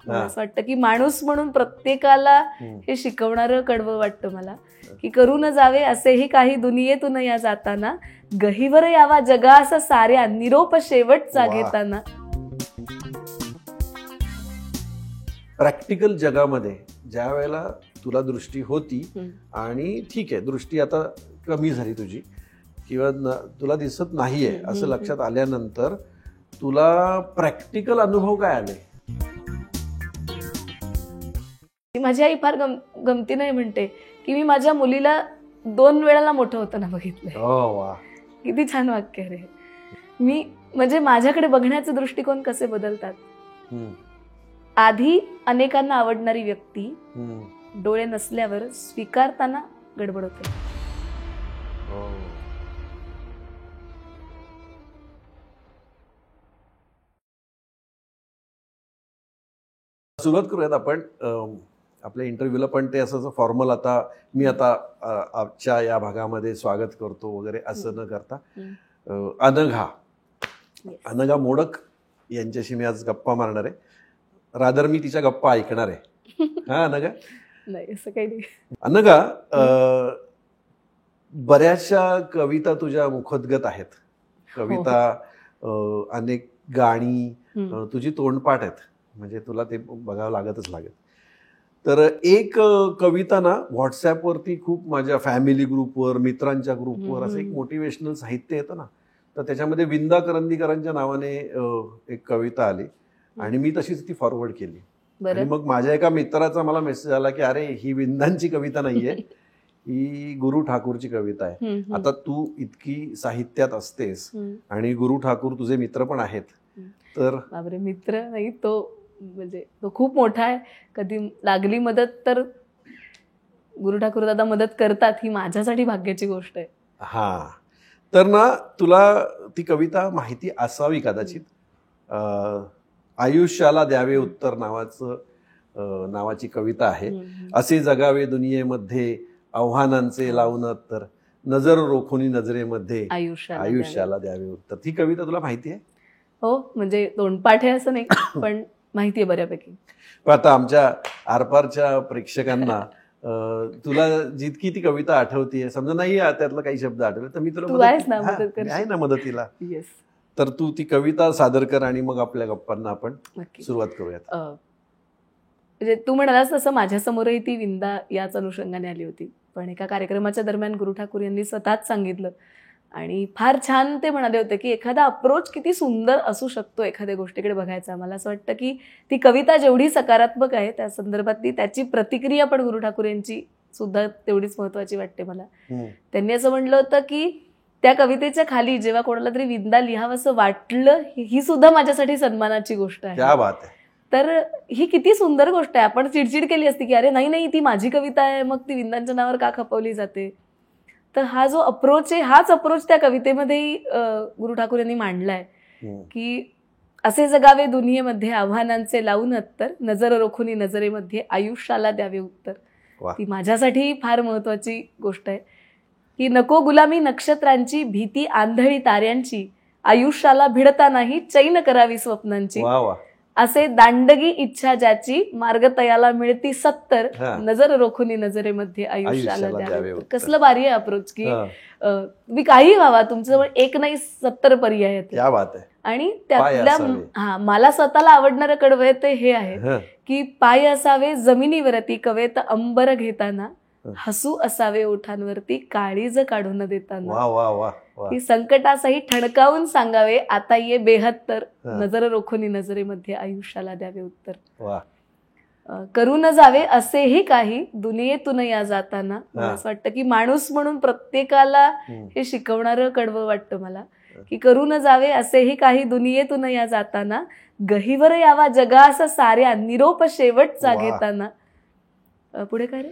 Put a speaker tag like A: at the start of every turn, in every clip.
A: मला असं वाटतं की माणूस म्हणून प्रत्येकाला हे शिकवणारं कडवं वाटतं मला, की करू न जावे असेही काही दुनियेतून या जाताना, गहिवर यावा जगा असा साऱ्या निरोप शेवटचा घेताना.
B: प्रॅक्टिकल जगामध्ये ज्या वेळेला तुला दृष्टी होती आणि ठीक आहे दृष्टी आता कमी झाली तुझी किंवा तुला दिसत नाहीये असं लक्षात आल्यानंतर तुला प्रॅक्टिकल अनुभव काय आले?
A: माझी आई फार गमतीने म्हणते की मी माझ्या मुलीला 2 वेळाला मोठं होताना बघितलंय. किती छान वाक्य रे. मी म्हणजे माझ्याकडे बघण्याचे दृष्टिकोन कसे बदलतात. आधी अनेकांना आवडणारी व्यक्ती डोळे नसल्यावर स्वीकारताना गडबड होते.
B: सुरुवात करूयात आपण आपल्या इंटरव्ह्यूला, पण ते असं फॉर्मल आता मी आता आजच्या या भागामध्ये स्वागत करतो वगैरे असं न करता अनघा मोडक यांच्याशी मी आज गप्पा मारणार आहे. रादर मी तिच्या गप्पा ऐकणार आहे. हा अनघा?
A: नाही असं काही नाही.
B: अनघा, बऱ्याचशा कविता तुझ्या मुखोद्गत आहेत. कविता, अनेक गाणी तुझी तोंडपाठ आहेत, म्हणजे तुला ते बघावं लागतच लागेल. तर एक कविता ना व्हॉट्सॲपवरती खूप माझ्या फॅमिली ग्रुपवर, मित्रांच्या ग्रुपवर असं एक मोटिवेशनल साहित्य येतं ना, तर त्याच्यामध्ये विंदा करंदीकरांच्या नावाने एक कविता आली आणि मी तशीच ती फॉरवर्ड केली. आणि मग माझ्या एका मित्राचा मला मेसेज आला की अरे ही विंदांची कविता नाहीये, ही गुरु ठाकूरची कविता आहे. आता तू इतकी साहित्यात असतेस आणि गुरु ठाकूर तुझे मित्र पण आहेत, तर
A: बापरे, मित्र नाही तो, म्हणजे तो खूप मोठा आहे. कधी लागली मदत तर गुरु ठाकूर दादा मदत करतात, ही माझ्यासाठी भाग्याची गोष्ट आहे.
B: हा, तर ना तुला ती कविता माहिती असावी कदाचित. आयुष्याला द्यावे उत्तर नावाची कविता आहे. असे जगावे दुनियेमध्ये आव्हानांचे लावून तर, नजर रोखुनी नजरेमध्ये आयुष्याला द्यावे उत्तर. ती कविता तुला माहिती आहे?
A: हो, म्हणजे तोंडपाठ आहे असं नाही, पण माहिती आहे बऱ्यापैकी.
B: आता आमच्या आरपारच्या प्रेक्षकांना तुला जितकी ती कविता आठवतीये, समजा नाही त्यातला काही शब्द आठवले तर मी तुला आहे ना मदतीला.
A: येस,
B: तर तू ती कविता सादर कर आणि मग आपल्या गप्पांना आपण सुरुवात करूयात.
A: म्हणजे तू म्हणालास तसं माझ्यासमोरही ती विंदा याच अनुषंगाने आली होती, पण एका कार्यक्रमाच्या दरम्यान गुरु ठाकूर यांनी स्वतःच सांगितलं आणि फार छान ते म्हणाले होते की एखादा अप्रोच किती सुंदर असू शकतो एखाद्या गोष्टीकडे बघायचा. मला असं वाटतं की ती कविता जेवढी सकारात्मक आहे त्या संदर्भातली त्याची प्रतिक्रिया पण गुरु ठाकूर यांची सुद्धा तेवढीच महत्वाची वाटते मला. त्यांनी असं म्हणलं होतं की त्या कवितेच्या खाली जेव्हा कोणाला तरी विंदा लिहावंसं वाटलं, ही सुद्धा माझ्यासाठी सन्मानाची गोष्ट आहे.
B: क्या बात आहे.
A: तर ही किती सुंदर गोष्ट आहे. आपण चिडचिड केली असती की अरे नाही नाही ती माझी कविता आहे, मग ती विंदांच्या नावावर का खपवली जाते. तर हा जो अप्रोच आहे, हाच अप्रोच त्या कवितेमध्येही गुरु ठाकूर यांनी मांडलाय की असे जगावे दुनियेमध्ये आव्हानांचे लावून तर, नजर रोखुनी नजरेमध्ये आयुष्याला द्यावे उत्तर. ती माझ्यासाठी फार महत्वाची गोष्ट आहे की नको गुलामी नक्षत्रांची, भीती आंधळी ताऱ्यांची, आयुष्याला भिडता नाही चैन करावी स्वप्नांची. असे दांडगी इच्छा ज्याची, मार्ग तयाला मिळती 70, नजर रोखुनी नजरेमध्ये आयुष्याला द्यावे. कसलं भारी आहे अप्रोच की तुम्ही काही व्हावा, तुमचं एक नाही 70 पर्याय आहेत. आणि त्यातल्या मला स्वतःला आवडणारं कडवं ते हे आहे की पाय असावे जमिनीवरती कवेत अंबर घेताना, हसू असावे ओठांवरती काळीज काढून देताना, की संकटासही ठणकावून सांगावे आता ये 72, नजर रोखुनी नजरेमध्ये आयुष्याला द्यावे उत्तर. करू न जावे असेही काही दुनियेतून या जाताना. मला असं वाटतं की माणूस म्हणून प्रत्येकाला हे शिकवणारं कडवं वाटतं मला, की करू न जावे असेही काही दुनियेतून या जाताना, गहिवर यावा जगा असा साऱ्या निरोप शेवटचा घेताना. पुढे काय रे?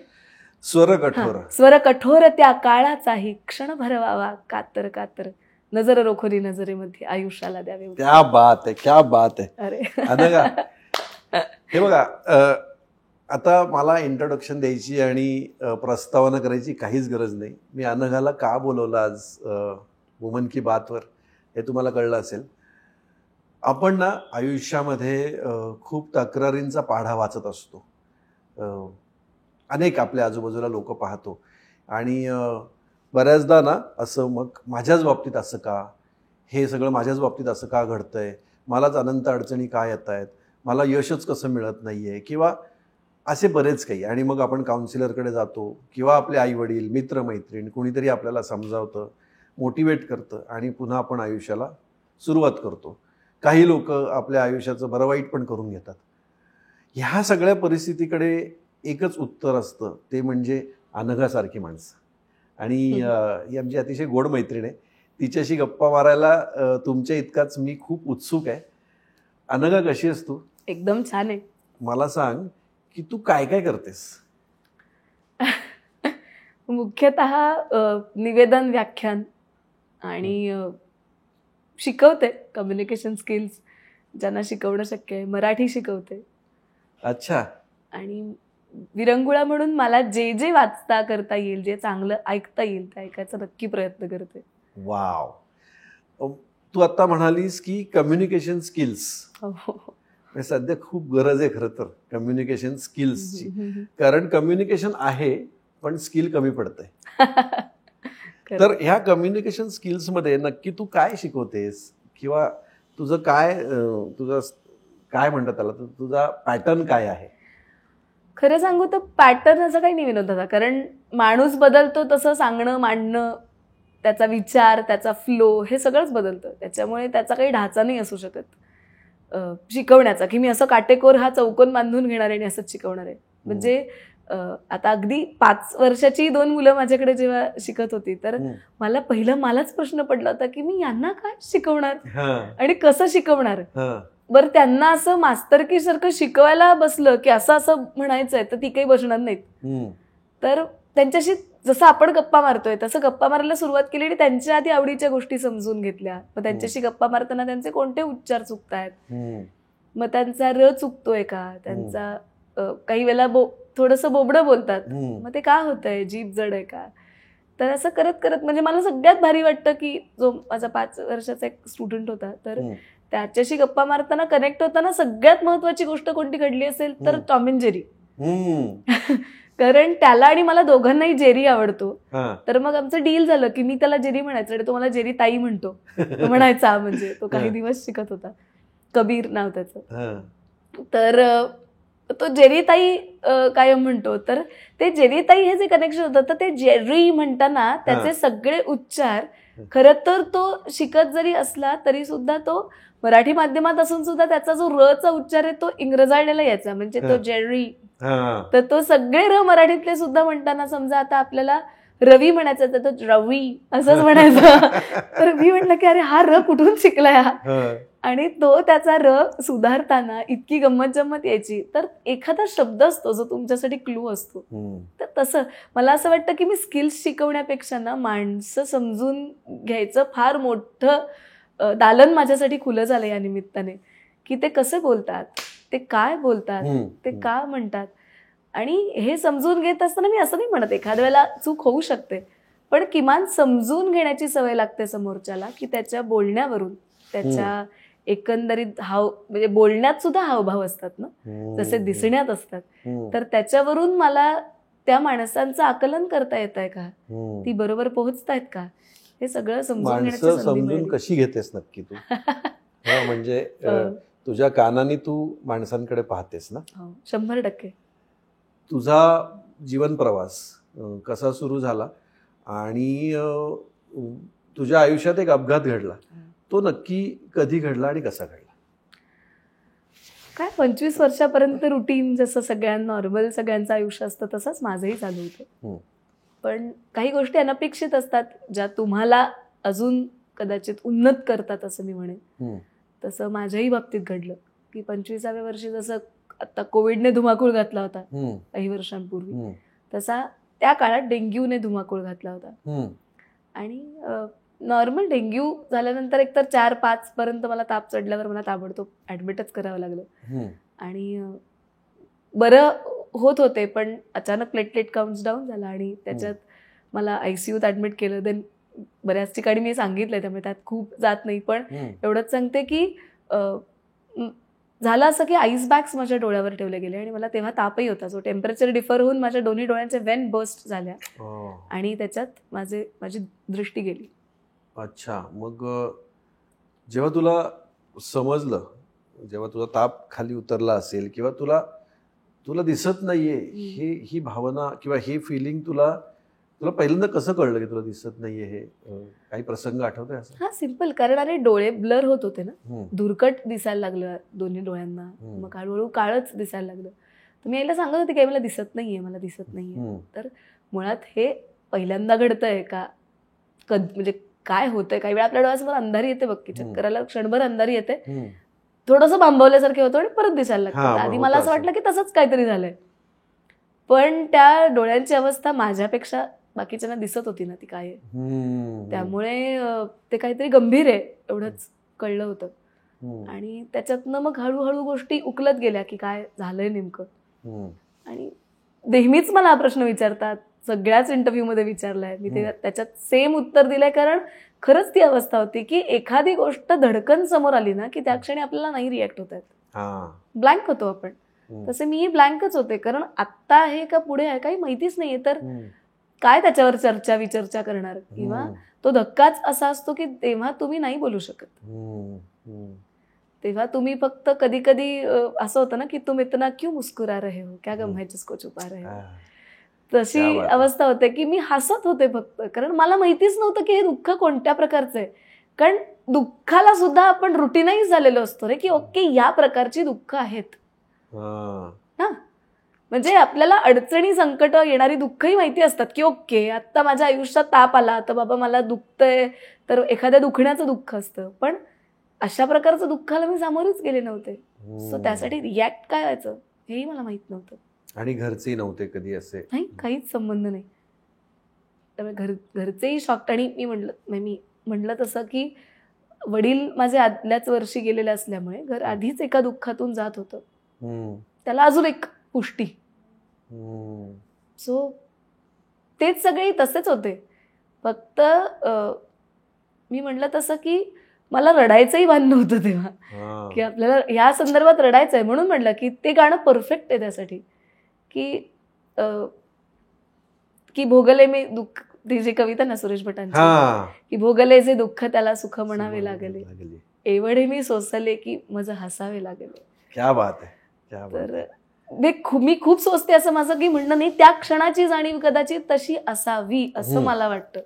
A: स्वर कठोर त्या काळाचाही क्षण भरवावा कातर कातर, नजर रोखोनी नजरेमध्ये आयुष्याला द्यावे.
B: क्या बात आहे, क्या बात आहे.
A: अरे
B: हे बघा, आता मला इंट्रोडक्शन द्यायची आणि प्रस्तावना करायची काहीच गरज नाही. मी अनघाला का बोलवलं आज वुमन की बातवर हे तुम्हाला कळलं असेल. आपण ना आयुष्यामध्ये खूप तक्रारींचा पाढा वाचत असतो. अनेक आपल्या आजूबाजूला लोक पाहतो आणि बऱ्याचदा ना असं मग माझ्याच बाबतीत असं का, हे सगळं माझ्याच बाबतीत असं का घडतंय, मलाच अनंत अडचणी का येत आहेत, मला यशच कसं मिळत नाही आहे, किंवा असे बरेच काही. आणि मग आपण काउन्सिलरकडे जातो किंवा आपले आईवडील, मित्रमैत्रीण कोणीतरी आपल्याला समजावतं, मोटिवेट करतं आणि पुन्हा आपण आयुष्याला सुरुवात करतो. काही लोक आपल्या आयुष्याचं बरं वाईट पण करून घेतात. ह्या सगळ्या परिस्थितीकडे एकच उत्तर असतं, ते म्हणजे अनघासारखी माणसं. आणि ही आमची अतिशय गोड मैत्रीण आहे, तिच्याशी गप्पा मारायला तुमच्या इतकाच मी खूप उत्सुक आहे. अनघा, कशी आहेस तू?
A: एकदम छान आहे.
B: मला सांग की तू काय काय करतेस?
A: मुख्यतः निवेदन, व्याख्यान आणि शिकवते कम्युनिकेशन स्किल्स, ज्यांना शिकवणं शक्य आहे. मराठी शिकवते.
B: अच्छा.
A: आणि विरंगुळा म्हणून मला जे जे वाचता करता येईल, जे चांगलं ऐकता येईल ते ऐकायचा नक्की प्रयत्न करते.
B: वाव. तू आता म्हणालीस की कम्युनिकेशन स्किल्स, सध्या खूप गरज आहे खरं तर कम्युनिकेशन स्किल्सची. कारण कम्युनिकेशन आहे पण स्किल कमी पडतंय. तर ह्या कम्युनिकेशन स्किल्समध्ये नक्की तू काय शिकवतेस, किंवा तुझं काय म्हणतात त्याला, तुझा पॅटर्न काय आहे?
A: खरं सांगू तर पॅटर्न असं काही नाही विनोदाचा, कारण माणूस बदलतो तसं सांगणं, मांडणं, त्याचा विचार, त्याचा फ्लो, हे सगळंच बदलतं. त्याच्यामुळे त्याचा काही ढाचा नाही असू शकत शिकवण्याचा, की मी असं काटेकोर हा चौकोन बांधून घेणार आहे आणि असंच शिकवणार आहे. म्हणजे आता अगदी 5 वर्षाची 2 मुलं माझ्याकडे जेव्हा शिकत होती, तर मलाच प्रश्न पडला होता की मी यांना काय शिकवणार आणि कसं शिकवणार. बरं, त्यांना असं मास्तरकीसारखं शिकवायला बसलं की असं असं म्हणायचंय तर ती काही बसणार नाहीत. तर त्यांच्याशी जसं आपण गप्पा मारतोय तसं गप्पा मारायला सुरुवात केली आणि त्यांच्या आधी आवडीच्या गोष्टी समजून घेतल्या. मग त्यांच्याशी गप्पा मारताना त्यांचे कोणते उच्चार चुकतायत, मग त्यांचा र चुकतोय का, त्यांचा काही वेळेला थोडंसं बोबडं बोलतात, मग ते का होतंय, जीभ जड आहे का. तर असं करत करत म्हणजे मला सगळ्यात भारी वाटतं की जो माझा 5 वर्षाचा एक स्टुडंट होता, तर त्याच्याशी गप्पा मारताना, कनेक्ट होताना सगळ्यात महत्वाची गोष्ट कोणती घडली असेल तर टॉम अँड जेरी. कारण त्याला आणि मला दोघांनाही जेरी आवडतो. तर मग आमचं डील झालं की मी त्याला जेरी म्हणायचं आणि तो मला जेरी ताई म्हणतो, म्हणायचा. म्हणजे तो काही दिवस शिकत होता, कबीर नाव त्याचं. तर तो जेरीताई कायम म्हणतो. तर ते जेरीताई हे जे कनेक्शन होतं, तर ते जेरी म्हणताना त्याचे सगळे उच्चार, खरं तर तो शिकत जरी असला तरी सुद्धा तो मराठी माध्यमात असून सुद्धा त्याचा जो र चा उच्चार आहे तो इंग्रजाळलेला यायचा. म्हणजे तो जेरी, तर तो सगळे र मराठीतले सुद्धा म्हणताना, समजा आता आपल्याला रवी म्हणायचं तर तो रवी असंच म्हणायचं. तर मी म्हटलं की अरे हा र कुठून शिकलाय हा. आणि तो त्याचा र सुधारताना इतकी गंमत जम्मत यायची. तर एखादा शब्द असतो जो तुमच्यासाठी क्लू असतो. तर तसं मला असं वाटतं की मी स्किल्स शिकवण्यापेक्षा ना माणसं समजून घ्यायचं फार मोठं दालन माझ्यासाठी खुलं झालं या निमित्ताने, की ते कसे बोलतात, ते काय बोलतात, ते का म्हणतात. आणि हे समजून घेत असताना मी असं नाही म्हणत एखाद्या वेळेला चूक होऊ शकते, पण किमान समजून घेण्याची सवय लागते समोरच्याला, की त्याच्या बोलण्यावरून, त्याच्या एकंदरीत म्हणजे बोलण्यात सुद्धा हावभाव असतात ना, जसे दिसण्यात असतात. तर त्याच्यावरून मला त्या माणसांचं आकलन करता येत आहे का, ती बरोबर पोहोचतायत का, हे सगळं समजून घेण्याची संधी मिळाली.
B: कशी घेतेस नक्की तू? म्हणजे तुझ्या कानाने तू माणसांकडे पाहतेस ना?
A: 100%.
B: तुझा जीवन प्रवास कसा सुरू झाला आणि तुझ्या आयुष्यात एक अपघात घडला, तो नक्की कधी घडला आणि कसा घडला?
A: काय 25 वर्षापर्यंत रुटीन, जसं नॉर्मल सगळ्यांचं आयुष्य असतं तसंच माझंही चालू होतं. पण काही गोष्टी अनपेक्षित असतात ज्या तुम्हाला अजून कदाचित उन्नत करतात असं मी म्हणेन. तसं माझ्याही बाबतीत घडलं की 25व्या वर्षी जसं आता कोविडने धुमाकूळ घातला होता काही वर्षांपूर्वी, तसा त्या काळात डेंग्यूने धुमाकूळ घातला होता. आणि नॉर्मल डेंग्यू झाल्यानंतर एकतर 4-5 पर्यंत मला ताप चढल्यावर मला ताबडतोब ऍडमिटच करावं लागलं. आणि बरं होत होते, पण अचानक प्लेटलेट काउंट्स डाऊन झाला आणि त्याच्यात मला ICUत ऍडमिट केलं. देन बऱ्याच ठिकाणी मी सांगितलंय, त्यामुळे त्यात खूप जात नाही, पण एवढंच सांगते की झालं असं की आईस बॅग्स माझ्या डोळ्यावर ठेवले गेले आणि मला तेव्हा तापही होता, जो टेम्परेचर डिफर होऊन माझ्या दोन्ही डोळ्यांचे वेन बर्स्ट झाल्या आणि त्याच्यात माझी दृष्टी गेली.
B: अच्छा. मग जेव्हा तुला समजलं, जेव्हा तुझा ताप खाली उतरला असेल किंवा तुला दिसत नाहीये ही भावना किंवा हे फिलिंग तुला पहिल्यांदा कसं कळलं की तुला दिसत नाहीये? हे काही प्रसंग आठवतोय असं?
A: हा, सिम्पल. कारण अरे डोळे ब्लर होत होते ना, धुरकट दिसायला लागलं दोन्ही डोळ्यांना, मग हळूहळू काळच दिसायला लागलं. तर मी आईला सांगत होते की मला दिसत नाहीये. तर मुळात हे पहिल्यांदा घडतंय का, म्हणजे काय होतंय? काही वेळा आपल्या डोळ्यासमोर अंधारी येते बघ, की चक्कराला क्षणभर अंधारी येते, थोडंसं बांबवल्यासारखे होतं आणि परत दिसायला लागतं. आधी मला असं वाटलं की तसंच काहीतरी झालंय, पण त्या डोळ्यांची अवस्था माझ्यापेक्षा बाकीच्यांना दिसत होती ना ती काय आहे, त्यामुळे ते काहीतरी गंभीर आहे एवढंच कळलं होतं. आणि त्याच्यातनं मग हळूहळू गोष्टी उकलत गेल्या की काय झालंय नेमकं. आणि नेहमीच मला हा प्रश्न विचारतात, सगळ्याच इंटरव्ह्यू मध्ये विचारलाय मी, त्याच्यात सेम उत्तर दिलंय. कारण खरंच ती अवस्था होती की एखादी गोष्ट धडकन समोर आली ना की त्या क्षणी आपल्याला नाही रिॲक्ट होत आहेत, ब्लँक होतो आपण. तसे मीही ब्लँकच होते, कारण आत्ता आहे का पुढे आहे काही माहितीच नाहीये, तर काय त्याच्यावर चर्चा विचर्चा करणार. किंवा तो धक्काच असा असतो की तेव्हा तुम्ही नाही बोलू शकत. तेव्हा तुम्ही फक्त कधी कधी असं होतं ना की तुम इतना क्यों मुस्कुरा रहे हो, क्या गम है जिसको छुपा रहे हो. तशी अवस्था होते की मी हसत होते फक्त, कारण मला माहितीच नव्हतं की हे दुःख कोणत्या प्रकारचं आहे. कारण दुःखाला सुद्धा आपण रुटीनाइज झालेलो असतो रे, की ओके या प्रकारची दुःख आहेत ना. म्हणजे आपल्याला अडचणी संकट येणारी दुःखही माहिती असतात की ओके आता माझ्या आयुष्यात ताप आला तर बाबा मला दुखतंय, तर एखाद्या दुखण्याचं दुःख असतं. पण अशा प्रकारचं दुःखाला मी सामोरेच गेले नव्हते. सो त्यासाठी रिॲक्ट काय व्हायचं हेही मला माहित नव्हतं. आणि
B: घरचे नव्हते कधी असे?
A: नाही, काहीच संबंध नाही. त्यामुळे घरचेही शॉक्ट. आणि मी म्हटलं तसं की वडील माझे आदल्याच वर्षी गेलेले असल्यामुळे घर आधीच एका दुःखातून जात होतं, त्याला अजून एक पुष्टी. सो तेच सगळे तसेच होते. फक्त मी म्हटलं तसं की मला रडायचंही भान नव्हतं तेव्हा, की आपल्याला या संदर्भात रडायचं आहे. म्हणून म्हटलं की ते गाणं परफेक्ट आहे त्यासाठी, की भोगले मी दुःख, ती जी कविता ना सुरेश भटांची, की भोगले जे दुःख त्याला सुख म्हणावे लागले, एवढे मी सोसले की माझं हसावे लागले.
B: क्या बात आहे.
A: तर मी खूप सोचते असं माझं की म्हणणं नाही, त्या क्षणाची जाणीव कदाचित तशी असावी असं मला वाटतं.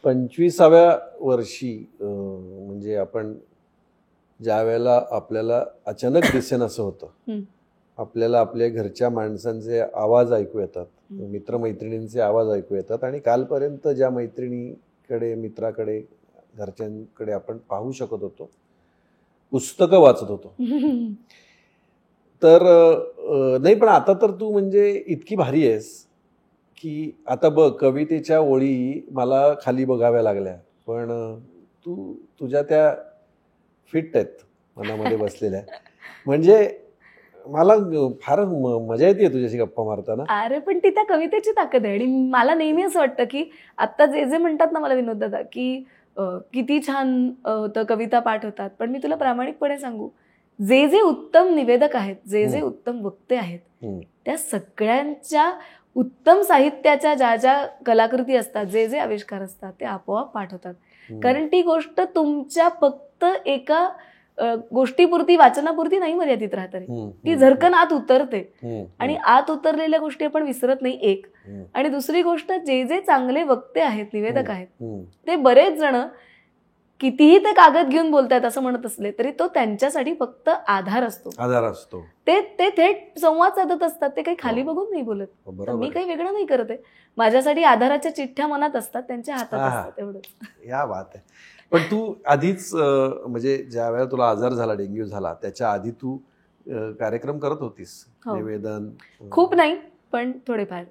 B: 25व्या वर्षी म्हणजे आपण ज्या वेळेला आपल्याला अचानक दिसेन असं होतं, आपल्याला आपल्या घरच्या माणसांचे आवाज ऐकू येतात, मित्रमैत्रिणींचे आवाज ऐकू येतात, आणि कालपर्यंत ज्या मैत्रिणीकडे, मित्राकडे, घरच्यांकडे आपण पाहू शकत होतो, पुस्तकं वाचत होतो, तर नाही, पण आता तर तू म्हणजे इतकी भारी आहेस की आता बघ, कवितेच्या ओळी मला खाली बघाव्या लागल्या, पण तुझ्या त्या फिट आहेत मनामध्ये बसलेल्या. म्हणजे मला फार मजा येते तुझ्याशी गप्पा मारताना.
A: अरे पण ती त्या कवितेची ताकद आहे. आणि मला नेहमी असं वाटतं की आता जे म्हणतात ना मला विनोद दादा, की किती छान होतं, कविता पाठ होतात, पण मी तुला प्रामाणिकपणे सांगू, जे उत्तम निवेदक आहेत, जे उत्तम वक्ते आहेत, त्या सगळ्यांच्या उत्तम साहित्याच्या ज्या कलाकृती असतात, जे आविष्कार असतात, ते आपोआप पाठ होतात. कारण ती गोष्ट तुमच्या फक्त एका गोष्टीपुरती, वाचनापुरती नाही मर्यादित राहत रे. ती झरकन आत उतरते, आणि आत उतरलेल्या गोष्टी आपण विसरत नाही, एक. आणि दुसरी गोष्ट, जे चांगले वक्ते आहेत, निवेदक आहेत, ते बरेच जण कितीही ते कागद घेऊन बोलतायत असं म्हणत असले तरी तो त्यांच्यासाठी फक्त आधार असतो. ते थेट संवाद साधत असतात, ते काही खाली बघून नाही बोलत. मी काही वेगळं नाही करत आहे, माझ्यासाठी आधाराच्या चिठ्ठ्या मनात असतात, त्यांच्या हातात असतात, एवढंच.
B: या बात आहे. पण तू आधीच म्हणजे ज्या वेळेला तुला आजार झाला, डेंग्यू झाला, त्याच्या आधी तू कार्यक्रम करत होतीस, निवेदन?
A: खूप नाही, पण थोडेफार.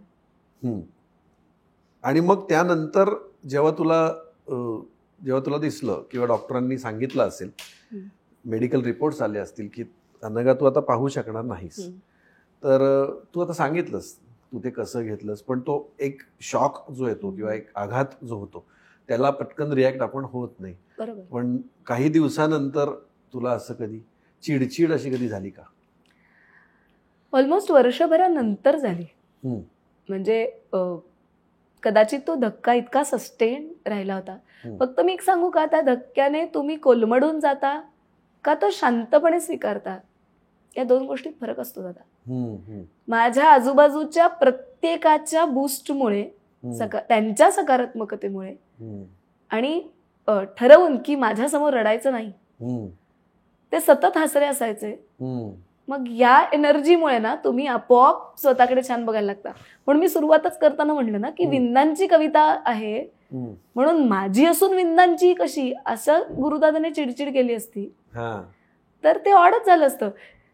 B: आणि मग त्यानंतर जेव्हा तुला दिसलं किंवा डॉक्टरांनी सांगितलं असेल, मेडिकल रिपोर्ट्स आले असतील की अनघा तू आता पाहू शकणार नाहीस, तर तू आता सांगितलंस तू ते कसं घेतलंस, पण तो एक शॉक जो येतो किंवा एक आघात जो होतो त्याला पटकन रिॲक्ट आपण होत नाही.
A: बरोबर.
B: पण काही दिवसानंतर तुला असं कधी चिडचिड अशी कधी झाली का?
A: ऑलमोस्ट वर्षभरानंतर झाली. म्हणजे कदाचित तो धक्का इतका सस्टेन राहिला होता. फक्त मी एक सांगू का, त्या धक्क्याने तुम्ही कोलमडून जाता का तो शांतपणे स्वीकारता, या दोन गोष्टीत फरक असतो दादा. माझ्या आजूबाजूच्या प्रत्येकाच्या बूस्टमुळे, त्यांच्या सकारात्मकतेमुळे आणि ठरवून की माझ्यासमोर रडायचं नाही, ते सतत हसरे असायचे. मग या एनर्जीमुळे ना तुम्ही आपोआप स्वतःकडे छान बघायला लागता. म्हणून मी सुरुवातच करताना म्हणलं ना की विंदांची कविता आहे म्हणून माझी असून विंदांची कशी, असं गुरुदादाने चिडचिड केली असती तर ते ऑडच झालं असतं.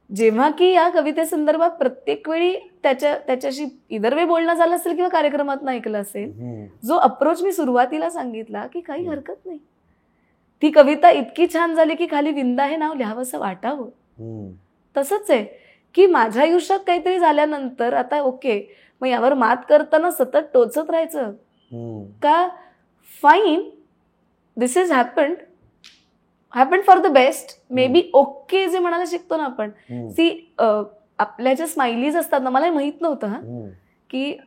A: जेव्हा की या कवितेसंदर्भात प्रत्येक वेळी त्याच्याशी इधर वे बोलणं झालं असेल किंवा कार्यक्रमात ऐकलं असेल, जो अप्रोच मी सुरुवातीला सांगितला की काही हरकत नाही, ती कविता इतकी छान झाली की खाली विंदा हे नाव लिहावंसं वाटावं. तसंच आहे की माझ्या आयुष्यात काहीतरी झाल्यानंतर आता ओके, मग यावर मात करताना सतत टोचत राहायचं का? Fine, this is happened for the best, may be okay जे म्हणायला शिकतो ना आपण. सी आपल्या ज्या स्माइलीज असतात ना, मला माहित नव्हतं की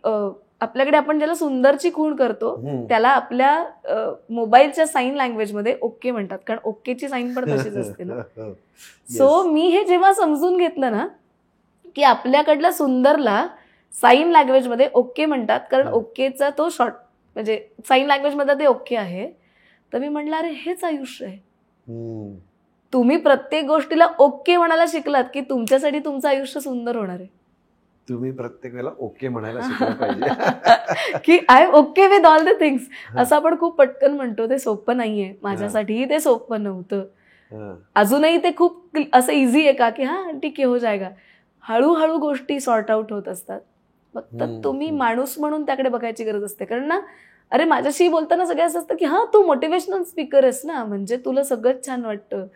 A: आपल्याकडे आपण ज्याला सुंदरची खूण करतो त्याला आपल्या मोबाईलच्या साईन लँग्वेजमध्ये ओके म्हणतात, कारण ओकेची साईन पण तशीच असते ना. सो मी हे जेव्हा समजून घेतलं ना की आपल्याकडल्या सुंदरला साईन लँग्वेजमध्ये ओके म्हणतात, कारण ओकेचा तो शॉर्ट म्हणजे साईन लँग्वेजमध्ये ते ओके आहे, तर मी म्हटलं अरे हेच आयुष्य आहे. तुम्ही प्रत्येक गोष्टीला ओके म्हणायला शिकलात की तुमच्यासाठी तुमचं आयुष्य सुंदर होणार आहे.
B: तुम्ही प्रत्येक वेळेला ओके म्हणायला शिकलं पाहिजे
A: की I am okay with all the things, असं आपण खूप पटकन म्हणतो. ते सोपं नाहीये, माझ्यासाठीही ते सोपं नव्हतं. अजूनही ते खूप असं इझी आहे का की हा ठीक आहे हो जायगा. हळूहळू गोष्टी सॉर्ट आउट होत असतात. फक्त तुम्ही माणूस म्हणून त्याकडे बघायची गरज असते. कारण ना, अरे माझ्याशी बोलताना सगळं असं असतं की हा तू मोटिवेशनल स्पीकर आहेस ना, म्हणजे तुला सगळंच छान वाटतं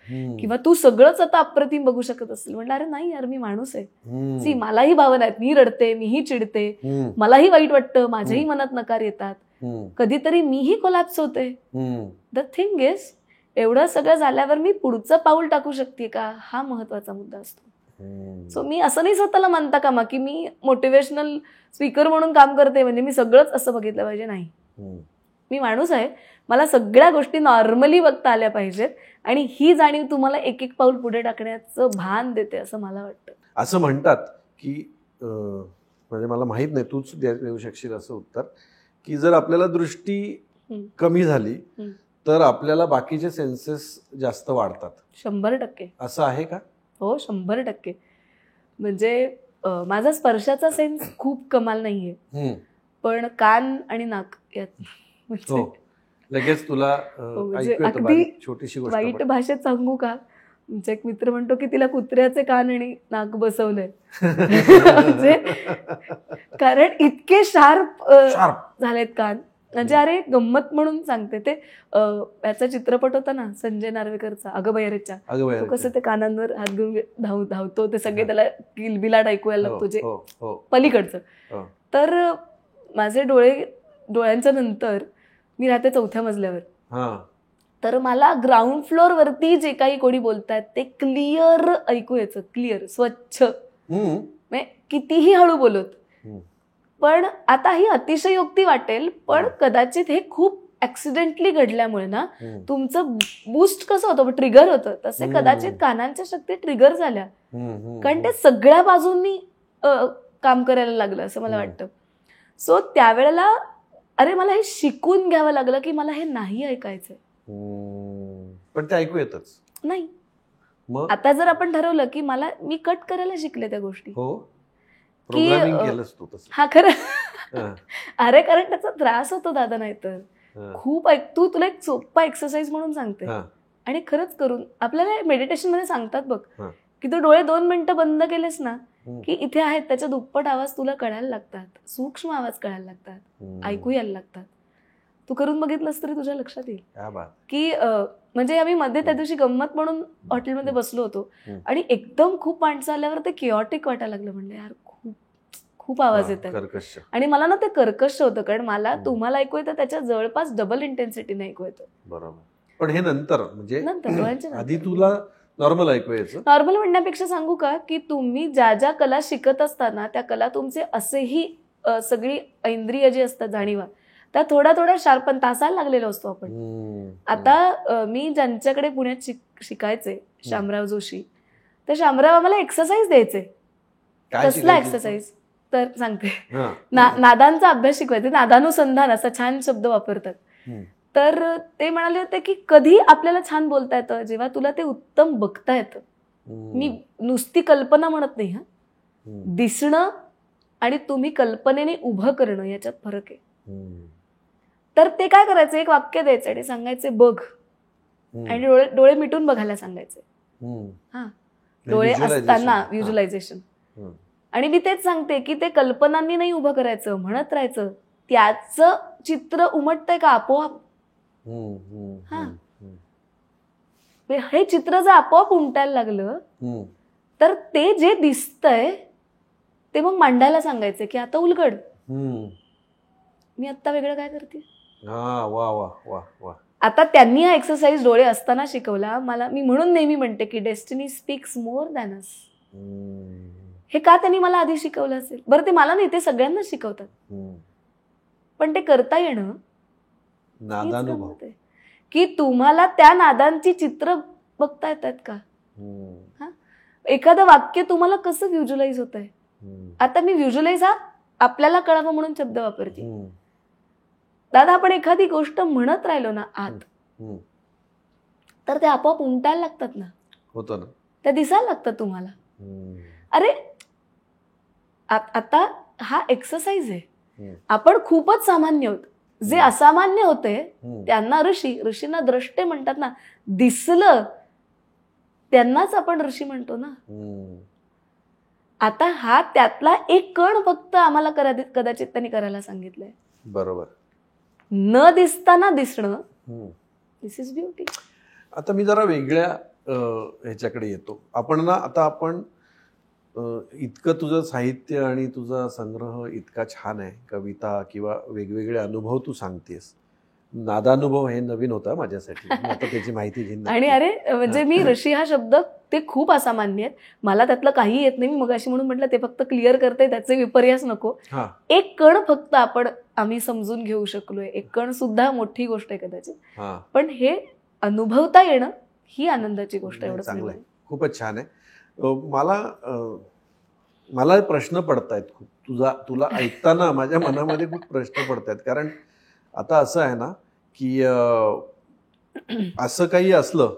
A: किंवा तू सगळंच आता अप्रतिम बघू शकत असेल. म्हटलं अरे नाही यार, मी माणूस आहे. सी मलाही भावना आहेत, मी रडते, मीही चिडते, मलाही वाईट वाटतं, माझ्याही मनात नकार येतात, कधीतरी मीही कोलॅप्स होते. द थिंग इज, एवढं सगळं झाल्यावर मी पुढचं पाऊल टाकू शकते का, हा महत्वाचा मुद्दा असतो. सो मी असं नाही स्वतःला मानता कामा की मी मोटिवेशनल स्पीकर म्हणून काम करते म्हणजे मी सगळंच असं बघितलं पाहिजे. नाही, मी माणूस आहे, मला सगळ्या गोष्टी नॉर्मली बघता आल्या पाहिजेत आणि ही जाणीव तुम्हाला एक एक पाऊल पुढे टाकण्याचं भान देते असं मला वाटतं.
B: असं म्हणतात की म्हणजे मला माहित नाही, तूच देऊ शकशील असं उत्तर, की जर आपल्याला दृष्टी कमी झाली तर आपल्याला बाकीचे सेन्सेस जास्त वाढतात.
A: 100%
B: असं आहे का?
A: हो, 100%. म्हणजे माझा स्पर्शाचा सेन्स खूप कमाल नाहीये, पण कान आणि नाक यात
B: लगेच तुला
A: अगदी छोटीशी वाईट भाषेत सांगू का, म्हणजे एक मित्र म्हणतो की तिला कुत्र्याचे कान आणि नाक बसवलंय. म्हणजे कारण इतके शार्प झालेत कान. म्हणजे अरे गंमत म्हणून सांगते, ते याचा चित्रपट होता ना संजय नार्वेकरचा, अगं बयारेच्या, तो कसं ते कानांवर हात घेऊन धावतो, ते सगळे त्याला किलबिलाट ऐकूयाला लागतो जे पलीकडचं. तर माझे डोळ्यांच्या नंतर मी राहते 4थ्या मजल्यावर, तर मला ग्राउंड फ्लोअर वरती जे काही कोणी बोलतायत ते क्लिअर ऐकू यायचं, क्लिअर, स्वच्छ, म्हणजे कितीही हळू बोलत. पण आता ही अतिशयोक्ती वाटेल, पण कदाचित हे खूप ऍक्सिडेंटली घडल्यामुळे ना तुमचं बूस्ट कसं होतं, ट्रिगर होतं, तसे कदाचित कानांच्या शक्ती ट्रिगर झाल्या, कारण ते सगळ्या बाजूंनी काम करायला लागलं असं मला वाटतं. सो त्यावेळेला अरे मला हे शिकून घ्यावं लागलं की मला हे नाही ऐकायचंय.
B: पण ते ऐकू येतच
A: नाही. आता जर आपण ठरवलं की मी कट करायला शिकले त्या गोष्टी, की हा खरं अरे कारण त्याचा त्रास होतो दादा. नाही तर खूप तुला एक सोपा एक्सरसाइज म्हणून सांगते, आणि खरंच करून आपल्याला मेडिटेशन मध्ये सांगतात बघ की तू डोळे 2 मिनिटं बंद केलेस ना की इथे आहेत त्याच्या दुप्पट आवाज तुला कळायला लागतात, सूक्ष्म आवाज कळायला लागतात, ऐकू यायला लागतात. तू करून बघितलंस तरी तुझ्या लक्षात येईल की म्हणजे आम्ही मध्ये त्या दिवशी गंमत म्हणून हॉटेलमध्ये बसलो होतो आणि एकदम खूप माणसं आल्यावर ते किओटिक वाटायला लागलं. म्हणलं यार खूप आवाज येत आहे.
B: कर्कश.
A: आणि मला ना ते कर्कश होतं, कारण मला तुम्हाला ऐकू येतं त्याच्या जवळपास डबल इंटेन्सिटीने ऐकू येतं.
B: बरोबर. पण हे नंतर म्हणजे
A: नंतर
B: आधी तुला नॉर्मल ऐकू यायचं?
A: नॉर्मल म्हणण्यापेक्षा सांगू का, की तुम्ही ज्या ज्या कला शिकत असताना त्या कला तुमचे असेही सगळी इंद्रिय जी असतात जाणीवा त्या थोड्या थोड्या शार्पन तासायला लागलेलो असतो आपण. आता मी ज्यांच्याकडे पुण्यात शिकायचे शामराव जोशी, तर शामराव आम्हाला एक्सरसाइज द्यायचे. कसला एक्सरसाइज तर सांगते, नादांचा अभ्यास शिकवायचे. नादानुसंधान असा छान शब्द वापरतात. तर ते म्हणाले होते की कधी आपल्याला छान बोलता येतं जेव्हा तुला ते उत्तम बघता येतं. मी नुसती कल्पना म्हणत नाही. दिसणं आणि तुम्ही कल्पनेने उभं करणं याच्यात फरक आहे. तर ते काय करायचं, एक वाक्य द्यायचं आणि सांगायचे बघ, आणि डोळे मिटून बघायला सांगायचे. डोळे असताना व्हिज्युअलायझेशन. आणि मी तेच सांगते की ते कल्पनांनी नाही उभं करायचं, म्हणत राहायचं. त्याचं चित्र उमटतंय का आपोआप. हे चित्र जर आपोआप उमटायला लागलं तर ते जे दिसतंय ते मग मांडायला सांगायचं की आता उलगड, मी आता वेगळं काय करते. आता त्यांनी हा एक्सरसाइज डोळे असताना शिकवला मला. मी म्हणून नेहमी म्हणते की डेस्टिनी स्पीक्स मोर दॅन अस. हे का त्यांनी मला आधी शिकवलं असेल? बरं, ते मला नाही, ते सगळ्यांना शिकवतात. पण ते करता येणं
B: नादानुभव,
A: की तुम्हाला त्या नादांची चित्र बघता येतात का. एखादं वाक्य तुम्हाला कसं व्हिज्युअलाइज होत आहे. आता मी व्हिज्युअलाइज हा आपल्याला कळावं म्हणून शब्द वापरते. दादा, आपण एखादी गोष्ट म्हणत राहिलो ना आत, तर ते आपोआप उमटायला लागतात ना.
B: होतं ना,
A: त्या दिसायला लागतात तुम्हाला. अरे आता हा एक्सरसाइज आहे. आपण खूपच सामान्य होत. जे असामान्य होते त्यांना ऋषींना द्रष्टे म्हणतात ना. दिसलं त्यांनाच आपण ऋषी म्हणतो ना. आता हा त्यातला एक कण फक्त आम्हाला कदाचित त्यांनी करायला सांगितलंय.
B: बरोबर.
A: न दिसताना दिसणं, दिस इज ब्युटी.
B: आता मी जरा वेगळ्या ह्याच्याकडे येतो. आपण इतकं तुझं साहित्य आणि तुझा संग्रह इतका छान आहे, कविता किंवा वेगवेगळे अनुभव तू सांगतेस. नादानुभव हे नवीन होता माझ्यासाठी, आता त्याची माहिती घेईन.
A: आणि अरे म्हणजे मी ऋषी हा शब्द ते खूप असामान्य आहेत, मला त्यातलं काही येत नाही. मी मगाशी म्हणून म्हटलं ते फक्त क्लिअर करते, त्याचे विपर्यास नको. एक कण फक्त आम्ही समजून घेऊ शकलोय. एक कण सुद्धा मोठी गोष्ट आहे कदाचित, पण हे अनुभवता येणं ही आनंदाची गोष्ट. एवढं
B: चांगलं आहे, खूपच छान आहे. मला प्रश्न पडतायत खूप. तुला ऐकताना माझ्या मनामध्ये खूप प्रश्न पडतायत. कारण आता असं आहे ना की असं काही असलं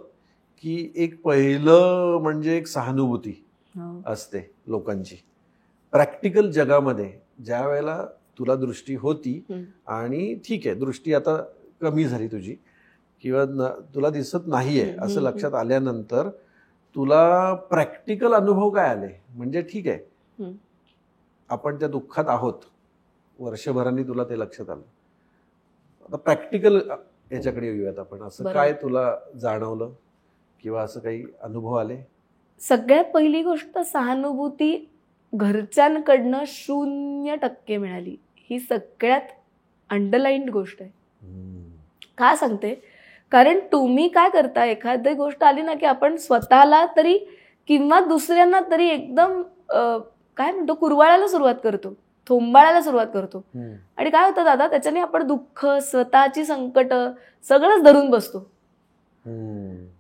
B: की एक पहिलं म्हणजे एक सहानुभूती असते लोकांची. प्रॅक्टिकल जगामध्ये ज्या वेळेला तुला दृष्टी होती आणि ठीक आहे, दृष्टी आता कमी झाली तुझी किंवा तुला दिसत नाहीये असं लक्षात आल्यानंतर तुला प्रॅक्टिकल अनुभव काय आले? म्हणजे ठीक आहे, आपण त्या दुःखात आहोत, वर्षभरांनी तुला ते लक्षात आलं. आता प्रॅक्टिकल याच्याकडे येऊयात आपण. असं काय तुला जाणवलं किंवा असं काही अनुभव आले?
A: सगळ्यात पहिली गोष्ट, सहानुभूती घरच्यांकडनं 0% मिळाली. ही सगळ्यात अंडरलाईन्ड गोष्ट आहे. का सांगते? कारण तुम्ही काय करता, एखादी गोष्ट आली ना की आपण स्वतःला तरी किंवा दुसऱ्यांना तरी एकदम काय म्हणतो, कुरवाळायला सुरुवात करतो, थोंबाळायला सुरुवात करतो. आणि काय होतं दादा, त्याच्याने आपण दुःख, स्वतःची संकट सगळंच धरून बसतो.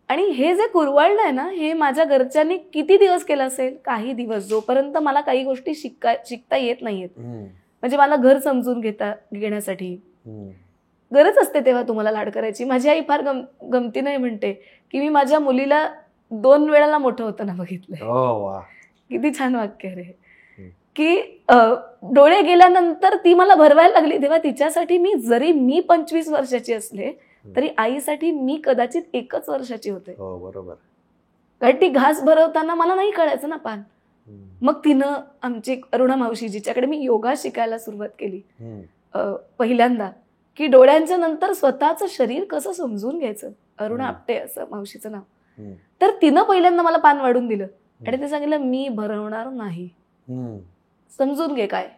A: आणि हे जे कुरवाळलंय ना, हे माझ्या घरच्यांनी किती दिवस केलं असेल? काही दिवस, जोपर्यंत मला काही गोष्टी शिकता येत नाहीयेत. म्हणजे मला घर समजून घेण्यासाठी गरज असते तेव्हा तुम्हाला लाड करायची. माझी आई फार गमतीने म्हणते की मी माझ्या मुलीला 2 वेळाला मोठं होताना बघितलंय. किती छान वाक्य रे. की डोळे गेल्यानंतर ती मला भरवायला लागली तेव्हा तिच्यासाठी जरी मी 25 वर्षाची असले तरी आईसाठी मी कदाचित 1च वर्षाची होते.
B: बरोबर.
A: कारण ती घास भरवताना मला नाही कळायचं ना पान. मग तिनं आमची अरुणा मावशी, जिच्याकडे मी योगा शिकायला सुरुवात केली पहिल्यांदा, की डोळ्यांच्या नंतर स्वतःचं शरीर कसं समजून घ्यायचं. अरुणा आपटे असं मावशीचं नाव. तर तिनं पहिल्यांदा मला पान वाढून दिलं आणि ते सांगितलं मी भरवणार नाही. समजून घे काय.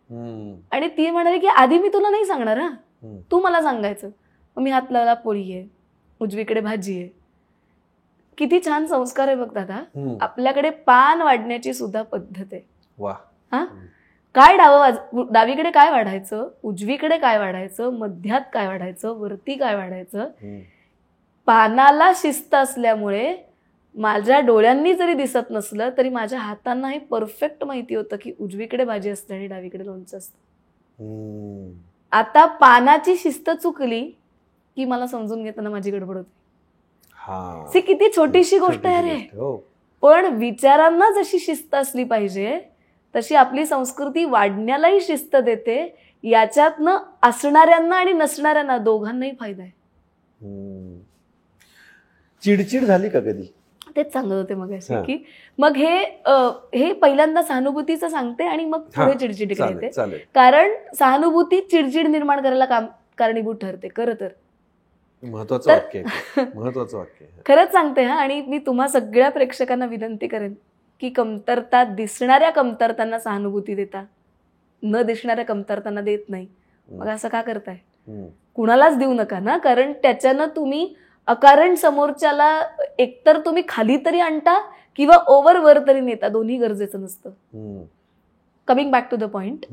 B: हम्म.
A: आणि ती म्हणाली की आधी मी तुला नाही सांगणार, हा
B: हम्म.
A: तू मला सांगायचं. मग मी हात लावला, पोळी आहे, उजवीकडे भाजी आहे. किती छान संस्कार आहे बघ दादा.
B: हम्म.
A: आपल्याकडे पान वाढण्याची सुद्धा पद्धत आहे.
B: वा.
A: हा, काय डावीकडे काय वाढायचं, उजवीकडे काय वाढायचं, मध्यात काय वाढायचं, वरती काय वाढायचं. पानाला शिस्त असल्यामुळे माझ्या डोळ्यांनी जरी दिसत नसलं तरी माझ्या हातांना हे परफेक्ट माहिती होतं की उजवीकडे भाजी असते आणि डावीकडे लोणचं असतं. आता पानाची शिस्त चुकली की मला समजून घेताना माझी गडबड होते. सी किती छोटीशी गोष्ट आहे रे. पण विचारांना जशी शिस्त असली पाहिजे तशी आपली संस्कृती वाढण्यालाही शिस्त देते. याच्यातनं असणाऱ्यांना आणि नसणाऱ्यांना दोघांनाही फायदा आहे.
B: चिडचिड झाली का कधी?
A: तेच सांगत होते मग की मग हे पहिल्यांदा सहानुभूतीचं सांगते आणि मग पुढे चिडचिडीकडे येते. कारण सहानुभूती चिडचिड निर्माण करायला कारणीभूत ठरते. खरं तर
B: महत्वाचं वाक्य
A: खरंच सांगते हा. आणि मी तुम्हा सगळ्या प्रेक्षकांना विनंती करेन की कमतरता दिसणाऱ्या कमतरतांना सहानुभूती देता, न दिसणाऱ्या कमतरतांना देत नाही. मग असं का करताय? कुणालाच देऊ नका ना. कारण त्याच्यानं तुम्ही अकारण समोरच्याला एकतर तुम्ही खाली तरी आणता किंवा वर तरी नेता. दोन्ही गरजेचं नसतं. Coming back to the point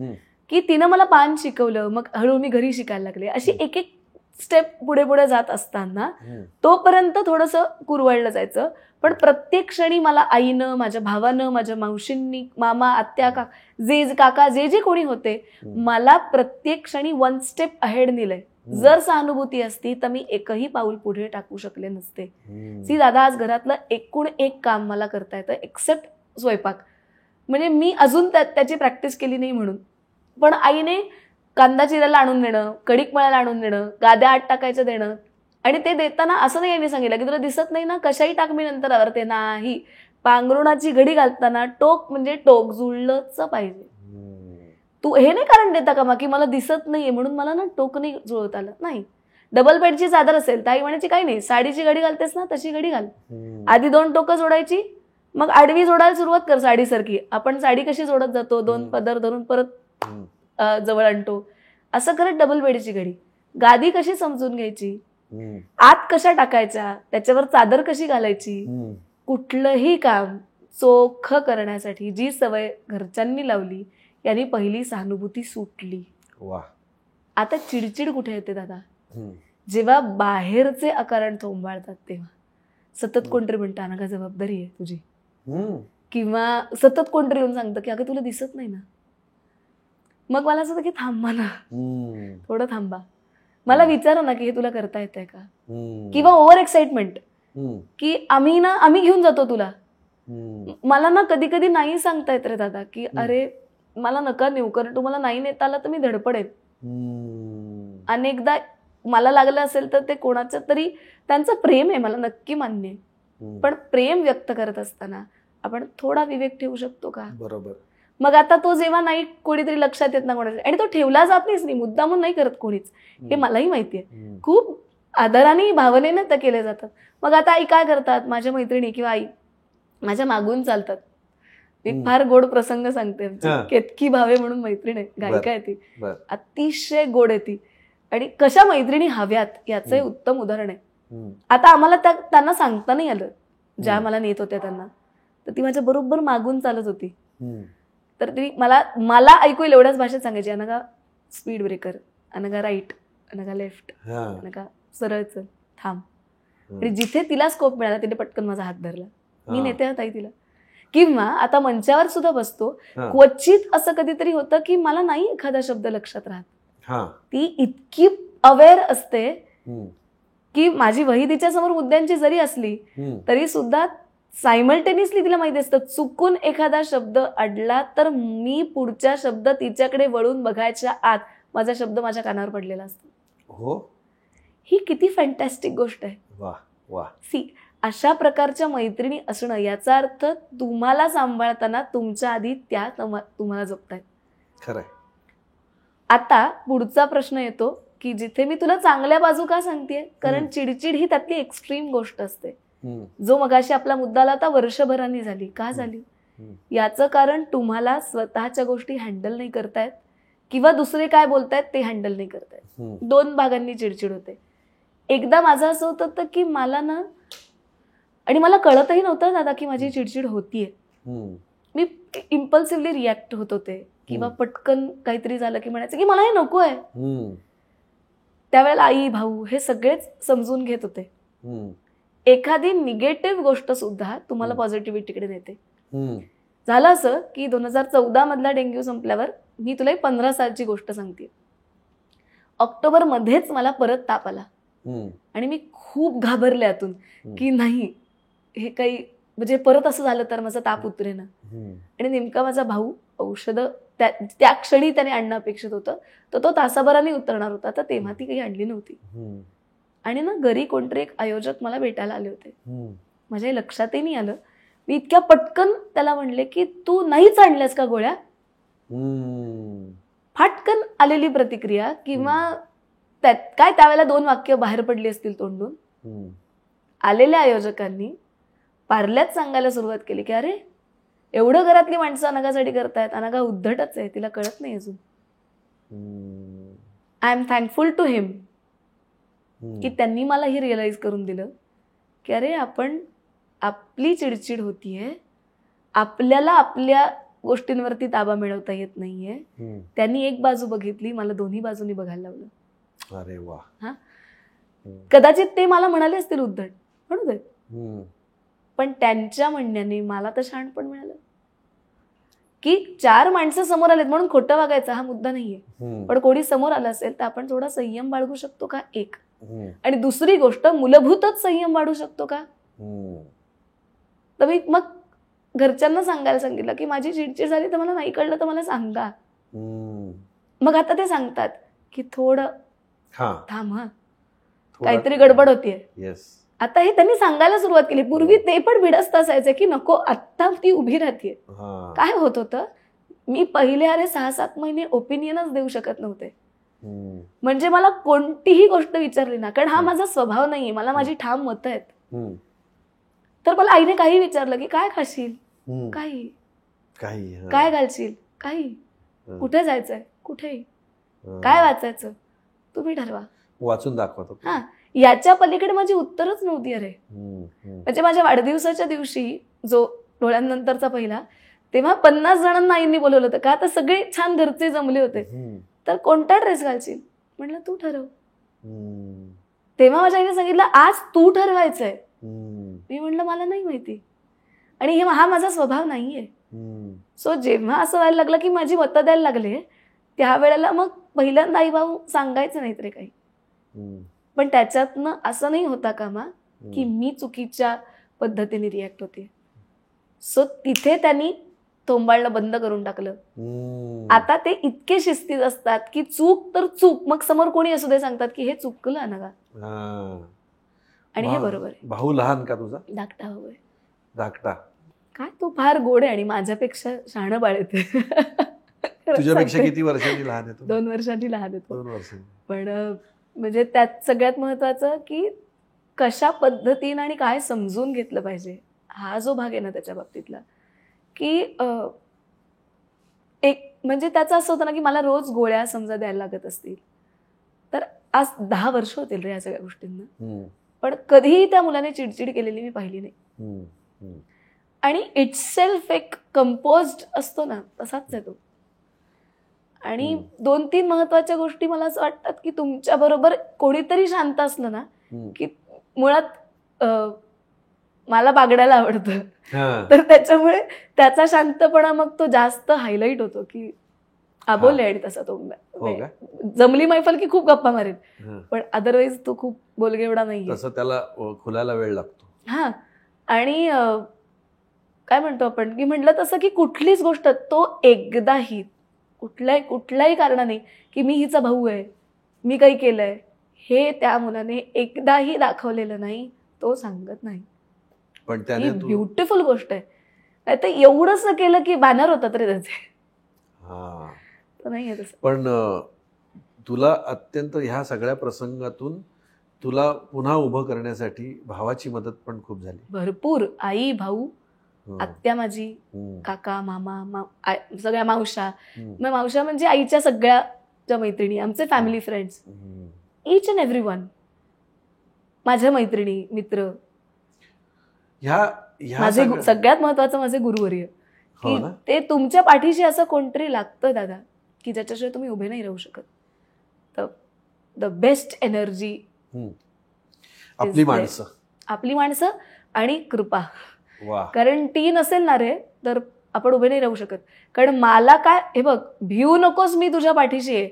A: की तिनं मला पान शिकवलं, मग हळूहळू मी घरी शिकायला लागले. अशी एक एक स्टेप पुढे पुढे जात असताना तोपर्यंत थोडंसं कुरवळलं जायचं. पण प्रत्येक क्षणी मला आईनं, माझ्या भावानं, माझ्या मावशींनी, मामा, आत्या, काका जे कोणी होते मला प्रत्येक क्षणी 1 स्टेप अहेड नेलंय. जर सहानुभूती असती तर मी एकही पाऊल पुढे टाकू शकले नसते. सी दादा, आज घरातलं एकूण एक काम मला करता येतं एक्सेप्ट स्वयंपाक. म्हणजे मी अजून त्याची प्रॅक्टिस केली नाही म्हणून. पण आईने कांदा चिरायला आणून देणं, कढीक मळायला आणून देणं, गाद्या आत टाकायचं देणं. आणि ते देताना असं नाही आईने सांगितलं की तुला दिसत नाही ना, कशाही टाक, मी नंतर आवरते. नाही, पांघरुणाची घडी घालताना टोक म्हणजे टोक जुळलंच पाहिजे. तू हे नाही कारण देता का की मला दिसत नाहीये म्हणून मला ना टोक नाही जुळवत आलं. नाही, डबल बेडची चादर असेल तर आई म्हणायची काही नाही, साडीची घडी घालतेस ना तशी घडी घाल. आधी 2 टोकं जोडायची, मग आडवी जोडायला सुरुवात कर साडीसारखी. आपण साडी कशी जोडत जातो, 2 पदर धरून परत जवळ आणतो, असं करत डबल बेडची घडी. गादी कशी समजून घ्यायची, आत कशा टाकायच्या, त्याच्यावर चादर कशी घालायची. कुठलंही काम चोख करण्यासाठी जी सवय घरच्यांनी लावली यांनी पहिली सहानुभूती सुटली. आता चिडचिड कुठे येते दादा? जेव्हा बाहेरचे अकारण थोंबाळतात तेव्हा. सतत कोणतरी म्हणतं ना का जबाबदारी आहे तुझी, किंवा सतत कोणतरी येऊन सांगतं की अगं तुला दिसत नाही ना. मग मला असं होतं की थांबा ना, थोडं थांबा, मला विचारा ना की हे तुला करता येतंय का. किंवा ओव्हर एक्साइटमेंट की आम्ही घेऊन जातो तुला. मला ना कधी कधी नाही सांगता येत रे दादा की अरे मला नका नेऊ, कारण तुम्हाला नाही नेता आलं तर मी धडपडेन. अनेकदा मला लागलं असेल तर ते कोणाचं तरी त्यांचं प्रेम आहे, मला नक्की मान्य आहे. पण प्रेम व्यक्त करत असताना आपण थोडा विवेक ठेवू शकतो का?
B: बरोबर.
A: मग आता तो जेव्हा नाही कोणीतरी लक्षात येत ना कोणाचं, आणि तो ठेवला जात नाही, मुद्दामून नाही करत कोणीच, हे मलाही माहितीये. खूप आदराने भावनेनं ते केले जातात. मग आता आई काय करतात, माझ्या मैत्रिणी किंवा आई माझ्या मागून चालतात. एक फार गोड प्रसंग सांगते. केतकी भावे म्हणून मैत्रीण आहे, गायिका आहे ती, अतिशय गोड आहे ती. आणि कशा मैत्रिणी हव्यात याचं उत्तम उदाहरण आहे. आता आम्हाला त्यांना सांगता नाही आलं, ज्या मला नेत होत्या त्यांना, तर ती माझ्या बरोबर मागून चालत होती. तर ती मला ऐकू येईल एवढ्याच भाषेत सांगायची, अनगा स्पीड ब्रेकर, अनगा राईट, अनगा लेफ्ट, अनगा सरळ चल, थांब. आणि जिथे तिला स्कोप मिळाला तिने पटकन माझा हात धरला, मी नेते ताई तिला. किंवा आता मंचावर सुद्धा बसतो, क्वचित असं कधीतरी होतं की मला नाही एखादा शब्द लक्षात राहत. ती इतकी अवेअर असते की माझी वही तिच्या समोर मुद्द्यांची जरी असली तरी सुद्धा सायमल्टेनियसली तिला माहिती असतं चुकून एखादा शब्द अडला तर मी पुढचा शब्द तिच्याकडे वळून बघायच्या आत माझा शब्द माझ्या कानावर पडलेला असतो. ही किती फॅन्टॅस्टिक गोष्ट आहे. सी, अशा प्रकारच्या मैत्रिणी असणं याचा अर्थ तुम्हाला सांभाळताना तुमच्या आधी त्या तुम्हाला जपतायत.
B: खरंय.
A: आता पुढचा प्रश्न येतो की जिथे मी तुला चांगल्या बाजू का सांगतेय, कारण चिडचिड ही त्यातली एक्स्ट्रीम गोष्ट असते. जो मगाशी आपला मुद्दा आला आता वर्षभरांनी झाली, का झाली याचं कारण तुम्हाला स्वतःच्या गोष्टी हँडल नाही करतायत किंवा दुसरे काय बोलतायत ते हँडल नाही करतायत. 2 भागांनी चिडचिड होते. एकदा माझं असं होत होतं की मला ना, आणि मला कळतही नव्हतं दादा की माझी चिडचिड होतीये. मी इम्पल्सिव्हली रिॲक्ट होत होते किंवा पटकन काहीतरी झालं की म्हणायचं की मला हे नको आहे. त्यावेळेला आई भाऊ हे सगळेच समजून घेत होते. एखादी निगेटिव्ह गोष्ट सुद्धा तुम्हाला पॉझिटिव्हिटीकडे नेते. झालं असं की 2014 मधला डेंग्यू संपल्यावर, मी तुला 15 सालची गोष्ट सांगते, ऑक्टोबर मध्येच मला परत ताप आला आणि मी खूप घाबरले आतून की नाही हे काही म्हणजे परत असं झालं तर माझा ताप उतरेना. आणि नेमका माझा भाऊ औषधं त्या क्षणी त्याने आणणं अपेक्षित होतं, तर तो तासाभराने उतरणार होता, तर तेव्हा ती काही आणली नव्हती. आणि ना घरी कोणतरी एक आयोजक मला भेटायला आले होते. माझ्या लक्षातही नाही आलं. मी इतक्या पटकन त्याला म्हणले की तू नाहीच आणल्यास का गोळ्या. फाटकन आलेली प्रतिक्रिया किंवा काय त्यावेळेला 2 वाक्य बाहेर पडली असतील तोंडून. आलेल्या आयोजकांनी पार्ल्यात सांगायला सुरुवात केली की अरे एवढं घरातली माणसं अनघासाठी करतायत, अनघा उद्धटच आहे, तिला कळत नाही अजून. आय एम थँकफुल टू हिम की त्यांनी मला हे रिअलाइज करून दिलं की अरे आपली चिडचिड होतीये, आपल्याला आपल्या गोष्टींवरती ताबा मिळवता येत नाहीये. त्यांनी एक बाजू बघितली, मला दोन्ही बाजूनी बघायला लावलं.
B: अरे वा.
A: हा, कदाचित ते मला म्हणाले असतील उद्धट, म्हणू दे, पण त्यांच्या म्हणण्याने मला तर शहाणपण मिळालं की 4 माणसं समोर आलेत म्हणून खोटं वागायचा हा मुद्दा नाहीये, पण कोणी समोर आलं असेल तर आपण थोडा संयम बाळगू शकतो का, एक. आणि दुसरी गोष्ट, मूलभूतच संयम वाढू शकतो का. तर मी मग घरच्यांना सांगायला सांगितलं की माझी चिडचिड झाली तर मला नाही कळलं तर मला सांगा. मग आता ते सांगतात की थोडं थांब, हा काहीतरी गडबड होतीये. आता हे त्यांनी सांगायला सुरुवात केली. पूर्वी ते पण भिडस्त असायचे की नको आता ती उभी राहतीये. काय होत होतं, मी पहिले 6-7 महिने ओपिनियनच देऊ शकत नव्हते. म्हणजे मला कोणतीही गोष्ट विचारली ना, कारण हा माझा स्वभाव नाहीये, मला माझी ठाम मतं आहेत. तर मला आईने काही विचारलं की काय खाशील, काही काय घालशील, काही कुठे जायचंय, कुठेही काय वाचायचं तुम्ही ठरवा,
B: वाचून दाखवतो.
A: हा, याच्या पलीकडे माझी उत्तरच नव्हती. अरे म्हणजे माझ्या वाढदिवसाच्या दिवशी जो डोळ्यांनंतरचा पहिला, तेव्हा 50 जणांना आईंनी बोलवलं होतं का, तर सगळे छान घरचे जमले होते. तर कोणता ड्रेस घालशील, म्हटलं तू ठरव. तेव्हा माझ्या आईने सांगितलं आज तू ठरवायचंय. मी म्हटलं मला नाही माहिती, आणि हा माझा स्वभाव नाहीये. सो जेव्हा असं व्हायला लागलं की माझी मतं द्यायला लागले, त्यावेळेला मग पहिल्यांदा आई भाऊ सांगायचं नाहीत रे काही, पण त्याच्यातनं असं नाही होता कामा की मी चुकीच्या पद्धतीने रिॲक्ट होते. सो तिथे त्यांनी तोंबाळणं बंद करून टाकलं. आता ते इतके शिस्तीत असतात की चूक तर चूक, मग समोर कोणी असू दे सांगतात की हे चुकलं ना, आणि हे बरोबर आहे.
B: भाऊ लहान का तुझा?
A: धाकटा भाऊ आहे.
B: धाकटा
A: काय, तो फार गोड आहे आणि माझ्यापेक्षा शहाणं बाळ येते.
B: तुझ्यापेक्षा किती वर्षांनी लहान आहे?
A: 2 वर्षांनी लहान येतो.
B: 2 वर्षांनी.
A: पण म्हणजे त्यात सगळ्यात महत्वाचं की कशा पद्धतीनं आणि काय समजून घेतलं पाहिजे, हा जो भाग आहे ना त्याच्या बाबतीतला, की एक म्हणजे त्याचं असं होतं ना की मला रोज गोळ्या समजा द्यायला लागत असतील, तर आज 10 वर्ष होतील रे या सगळ्या गोष्टींना, पण कधीही त्या मुलाने चिडचिड केलेली मी पाहिली नाही. आणि इट्स सेल्फ एक कंपोज्ड असतो ना, तसाच आहे तो. आणि 2-3 महत्वाच्या गोष्टी मला असं वाटतात की तुमच्या बरोबर कोणीतरी शांत असलं ना की मुळात मला बागडायला आवडतं, तर त्याच्यामुळे त्याचा शांतपणा मग तो जास्त हायलाइट होतो की आबोले, आणि तसा तो जमली मैफल की खूप गप्पा मारेल, पण अदरवाईज तो खूप बोलगेवडा नाही,
B: तसं त्याला खुलायला वेळ लागतो.
A: हा, आणि काय म्हणतो आपण की म्हटलं तसं की कुठलीच गोष्ट तो एकदाही कुठल्याही कारणाने की मी हिचा भाऊ आहे, मी काही केलंय, हे त्या मुलाने एकदाही दाखवलेलं नाही, तो सांगत नाही.
B: पण त्याने
A: ब्युटिफुल गोष्ट आहे. नाही तर एवढंच केलं की बॅनर होतात रे त्याचे. नाही तसं.
B: पण तुला अत्यंत ह्या सगळ्या प्रसंगातून तुला पुन्हा उभं करण्यासाठी भावाची मदत पण खूप झाली.
A: भरपूर. आई भाऊ आत्या माझी, काका, मामा, सगळ्या मावशा. मग मावशा म्हणजे आईच्या सगळ्या ज्या मैत्रिणी, आमचे family friends, each and every one, माझ्या मैत्रिणी, मित्र, माझे सगळ्यात महत्वाचं माझे गुरुवर्य, की ते तुमच्या पाठीशी असं कोणतरी लागतं दादा, की ज्याच्याशिवाय तुम्ही उभे नाही राहू शकत. तर द बेस्ट एनर्जी आपली माणसं आणि कृपा. कारण ती नसेल ना रे तर आपण उभे नाही राहू शकत. कारण मला काय, हे बघ, भिवू नकोस मी तुझ्या पाठीशी आहे,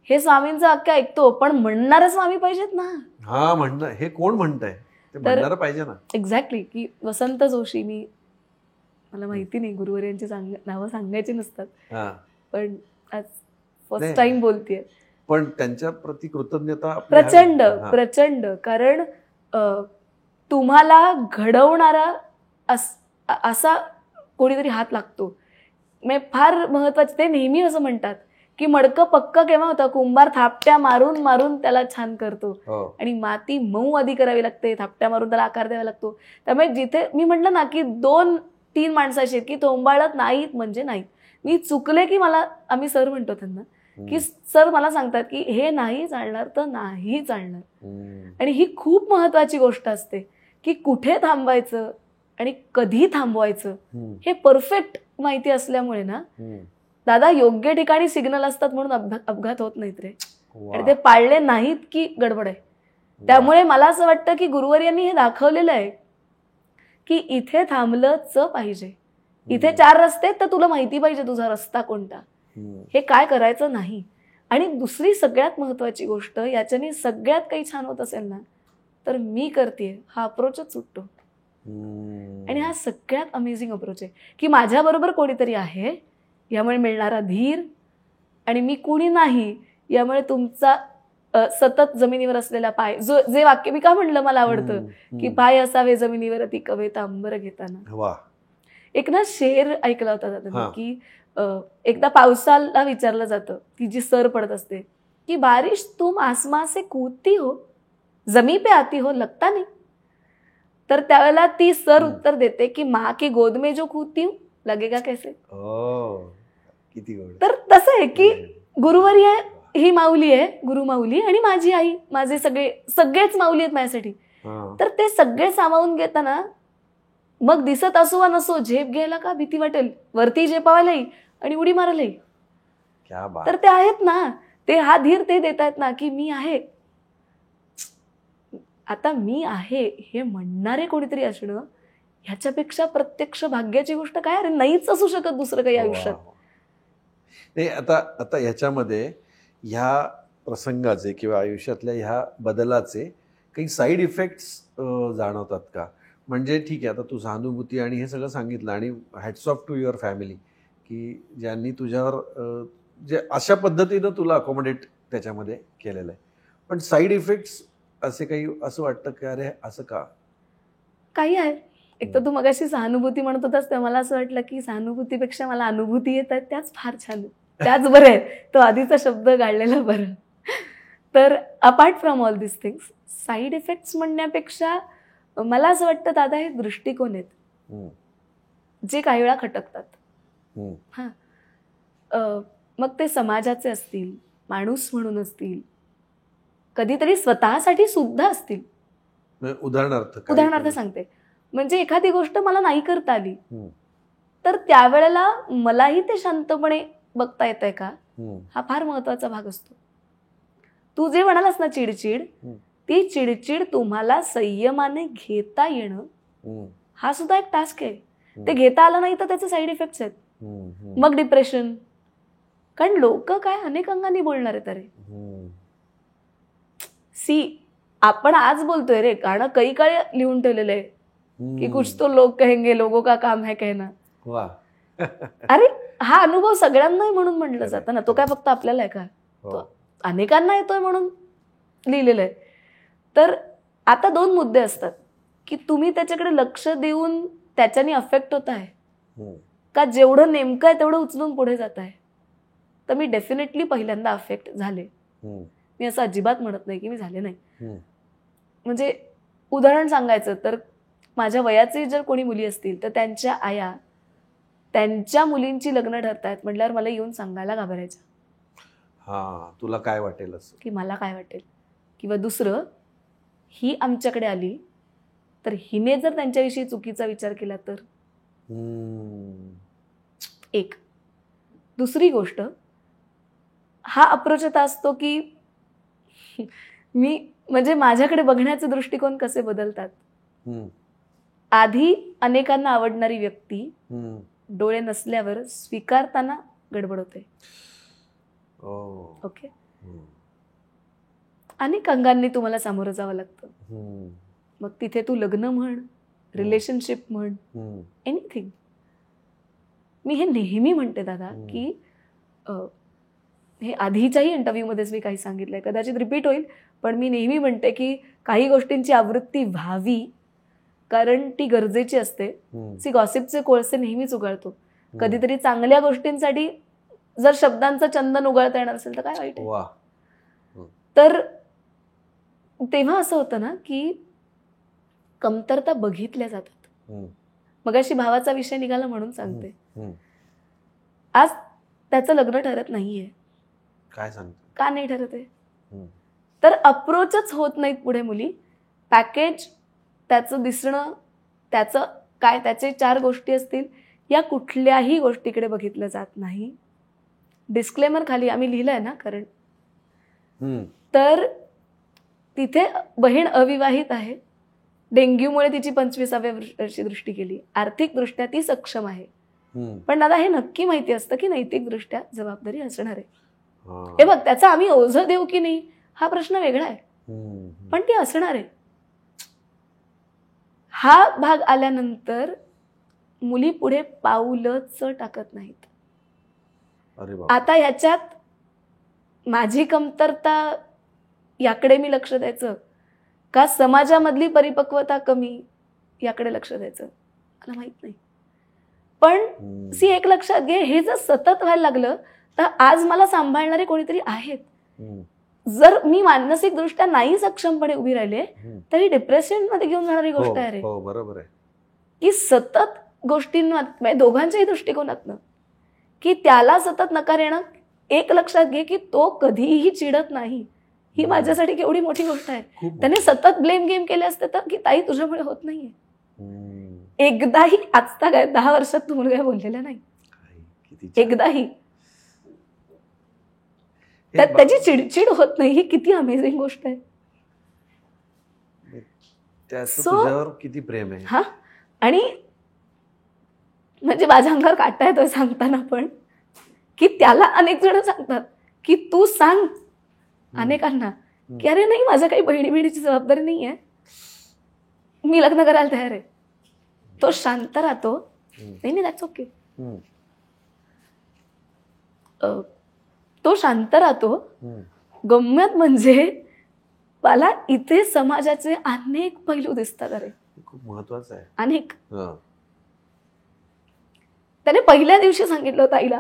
A: हे स्वामींचं वाक्य ऐकतो, पण म्हणणारे स्वामी पाहिजेत ना.
B: हा, म्हणणं हे कोण म्हणतंय, म्हणणारं पाहिजे ना.
A: एक्झॅक्टली. की वसंत जोशी, मला माहिती नाही गुरुवर्यांची नावं सांगायची नसतात, पण आज फर्स्ट टाइम बोलतेय,
B: पण त्यांच्या प्रति कृतज्ञता
A: प्रचंड. कारण तुम्हाला घडवणारा असा कोणीतरी हात लागतो. फार महत्वाचे, ते नेहमी असं म्हणतात की मडकं पक्क केव्हा होतं, कुंभार थापट्या मारून मारून त्याला छान करतो, आणि माती मऊ आधी करावी लागते, थापट्या मारून त्याला आकार द्यावा लागतो. त्यामुळे जिथे मी म्हटलं ना की 2-3 माणसं अशी आहेत की तोंबाळत नाहीत म्हणजे नाहीत. मी चुकले की आम्ही सर म्हणतो त्यांना, की सर मला सांगतात की हे नाही चालणार तर नाही चालणार. आणि ही खूप महत्वाची गोष्ट असते की कुठे थांबायचं आणि कधी थांबवायचं हे परफेक्ट माहिती असल्यामुळे ना दादा, योग्य ठिकाणी सिग्नल असतात म्हणून अपघात होत नाहीत रे. आणि ते पाळले नाहीत की गडबड आहे. त्यामुळे मला असं वाटतं की गुरुवर्यांनी हे दाखवलेलं आहे की इथे थांबलंच पाहिजे. इथे 4 रस्ते तर तुला माहिती पाहिजे तुझा रस्ता कोणता, हे काय करायचं नाही. आणि दुसरी सगळ्यात महत्वाची गोष्ट, याच्याने सगळ्यात काही छान होत असेल ना तर मी करतेय हा अप्रोचच सुटतो. आणि हा सगळ्यात अमेझिंग अप्रोच आहे की माझ्याबरोबर कोणीतरी आहे, यामुळे मिळणारा धीर, आणि मी कुणी नाही यामुळे तुमचा सतत जमिनीवर असलेला पाय, जे वाक्य मी का म्हणलं मला आवडतं की पाय असावे जमिनीवर ती कवेता अंबर घेताना. एक ना शेर ऐकला होता दादा की एकदा पावसाला विचारलं जातं, ती जी सर पडत असते की बारिश तुम आसमां से कूदती हो, जमी पे आती हो, लगता नहीं. तर त्यावेळेला ती सर उत्तर देते की माँ की गोद में जो कूदती हूँ लगेगा कैसे. तर तसं आहे की गुरुवर्य ही माऊली आहे, गुरु माऊली, आणि माझी आई, माझे सगळेच माऊली आहेत माझ्यासाठी. तर ते सगळे सामावून घेताना मग दिसत असो वा नसो, झेप घ्यायला का भीती वाटेल, वरती झेपावायलाही आणि उडी मारायलाही, तर ते आहेत ना, ते हा धीर ते देत आहेत ना की मी आहे. आता मी आहे हे म्हणणारे कोणीतरी असणं, ह्याच्यापेक्षा प्रत्यक्ष भाग्याची गोष्ट काय, अरे नाहीच असू शकत दुसरं काही आयुष्यात.
B: नाही, आता ह्याच्यामध्ये ह्या प्रसंगाचे किंवा आयुष्यातल्या ह्या बदलाचे काही साईड इफेक्ट्स जाणवतात का? म्हणजे ठीक आहे, आता तू सहानुभूती आणि हे सगळं सांगितलं, आणि hats off to your family की ज्यांनी तुझ्यावर जे अशा पद्धतीनं तुला अकोमोडेट त्याच्यामध्ये केलेलं आहे. पण साईड इफेक्ट्स असे काही, असं वाटतं की अरे असं का
A: काही आहे? एक तर तू मगाशी सहानुभूती म्हणत होतास तेव्हा मला असं वाटलं की सहानुभूतीपेक्षा मला अनुभूती येत आहेत, त्याच फार छान, त्याच बरं आहे, तो आधीचा शब्द गाळलेला बरं. तर apart from all this things, side effects म्हणण्यापेक्षा मला असं वाटतं दादा हे दृष्टिकोन आहेत जे काही वेळा खटकतात. मग ते समाजाचे असतील, माणूस म्हणून असतील, कधीतरी स्वतःसाठी सुद्धा असतील. उदाहरणार्थ सांगते, म्हणजे एखादी गोष्ट मला नाही करता आली तर त्यावेळेला मलाही ते शांतपणे बघता येतंय का, हा फार महत्वाचा भाग असतो. तू जे म्हणालास ना चिडचिड, ती चिडचिड तुम्हाला संयमाने घेता येणं हा सुद्धा एक टास्क आहे. ते घेता आलं नाही तर त्याचे साईड इफेक्ट्स आहेत. मग डिप्रेशन, कारण लोक काय अनेक अंगाने बोलणार आहेत. अरे आपण आज बोलतोय रे, गाणं काही काळ लिहून ठेवलेलं आहे की कुछ तो लोग कहेंगे, लोगों का काम है कहना. अरे हा अनुभव सगळ्यांनाही म्हणून म्हटलं जातं ना, तो काय फक्त आपल्याला आहे का, तो अनेकांना येतोय म्हणून लिहिलेलं आहे. तर आता 2 मुद्दे असतात की तुम्ही त्याच्याकडे लक्ष देऊन त्याच्याने अफेक्ट होत आहे का, जेवढं नेमकं आहे तेवढं उचलून पुढे जात आहे. तर मी डेफिनेटली पहिल्यांदा अफेक्ट झाले. मी असं अजिबात म्हणत नाही की मी झाले नाही. म्हणजे उदाहरण सांगायचं तर माझ्या वयाचे जर कोणी मुली असतील तर त्यांच्या आया त्यांच्या मुलींची लग्न ठरतायत म्हटल्यावर मला येऊन सांगायला घाबरायचं
B: हा, तुला काय वाटेल असं.
A: की मला काय वाटेल. किंवा दुसरं, ही आमच्याकडे आली तर हिने जर त्यांच्याविषयी चुकीचा विचार केला तर. एक. दुसरी गोष्ट, हा अप्रोच असा असतो की मी म्हणजे माझ्याकडे बघण्याचे दृष्टिकोन कसे बदलतात. आधी अनेकांना आवडणारी व्यक्ती डोळे नसल्यावर स्वीकारताना गडबड होते. ओके. अनेक अंगांनी तुम्हाला सामोरं जावं लागतं. मग तिथे तू लग्न म्हण, रिलेशनशिप म्हण, एनिथिंग. मी हे नेहमी म्हणते दादा की हे आधीच्याही इंटरव्ह्यूमध्येच मी काही सांगितलंय, कदाचित रिपीट होईल, पण मी नेहमी म्हणते की काही गोष्टींची आवृत्ती व्हावी कारण ती गरजेची असते. गॉसिपचे कोळसे नेहमीच उगाळतो. कधीतरी चांगल्या गोष्टींसाठी जर शब्दांचं चंदन उगाळता येणार असेल तर काय वाईट आहे. तर तेव्हा असं होतं ना की कमतरता बघितल्या जातात. मगाशी भावाचा विषय निघाला म्हणून सांगते. आज त्याचं लग्न ठरत नाहीये.
B: काय सांगतो?
A: का नाही ठरत आहे? तर अप्रोचच होत नाहीत पुढे मुली. पॅकेज, त्याचं दिसणं, त्याचं काय, त्याचे 4 गोष्टी असतील, या कुठल्याही गोष्टीकडे बघितलं जात नाही. डिस्क्लेमर खाली आम्ही लिहिलंय ना कारण. तर तिथे बहीण अविवाहित आहे, डेंग्यूमुळे तिची 25व्या वर्षी दृष्टी गेली, आर्थिकदृष्ट्या ती सक्षम आहे. पण दादा हे नक्की माहिती असतं की नैतिकदृष्ट्या जबाबदारी असणार आहे. हे बघ, त्याचा आम्ही ओझं देऊ की नाही हा प्रश्न वेगळा आहे, पण ती असणार आहे. हा भाग आल्यानंतर मुली पुढे पाऊलच टाकत नाहीत. आता ह्याच्यात माझी कमतरता याकडे मी लक्ष द्यायचं का समाजामधली परिपक्वता कमी याकडे लक्ष द्यायचं मला माहित नाही. पण एक लक्षात घे, हे जर सतत व्हायला लागलं तर आज मला सांभाळणारे कोणीतरी आहेत. जर मी मानसिक दृष्ट्या नाही सक्षमपणे उभी राहिले तर ही डिप्रेशन मध्ये घेऊन जाणारी गोष्ट आहे.
B: बरोबर आहे
A: की सतत गोष्टींमध्ये दोघांच्याही दृष्टिकोनातनं की त्याला सतत नकार येणं. एक लक्षात घे की तो कधीही चिडत नाही. ही माझ्यासाठी केवढी मोठी गोष्ट आहे. त्याने सतत ब्लेम गेम केले असते तर की ताई तुझ्यामुळे होत नाहीये. एकदाही आजता काय 10 वर्षात तू मुलगा बोललेला नाही एकदाही. त्याची चिडचिड होत नाही. ही किती अमेझिंग गोष्ट आहे.
B: तुझ्यावर किती प्रेम आहे.
A: हा, आणि म्हणजे माझ्या अंगावर काटा येतोय सांगताना पण की त्याला अनेक जण सांगतात की तू सांग अनेकांना की अरे नाही, माझ्या काही बहिणीची जबाबदारी नाही आहे, मी लग्न करायला तयार आहे. तो शांत राहतो. नाही दॅट्स ओके. तो शांत राहतो. गंमत म्हणजे मला इथे समाजाचे अनेक पैलू दिसतात. अरे
B: खूप महत्वाचं आहे.
A: अनेक. त्याने पहिल्या दिवशी सांगितलं होतं आईला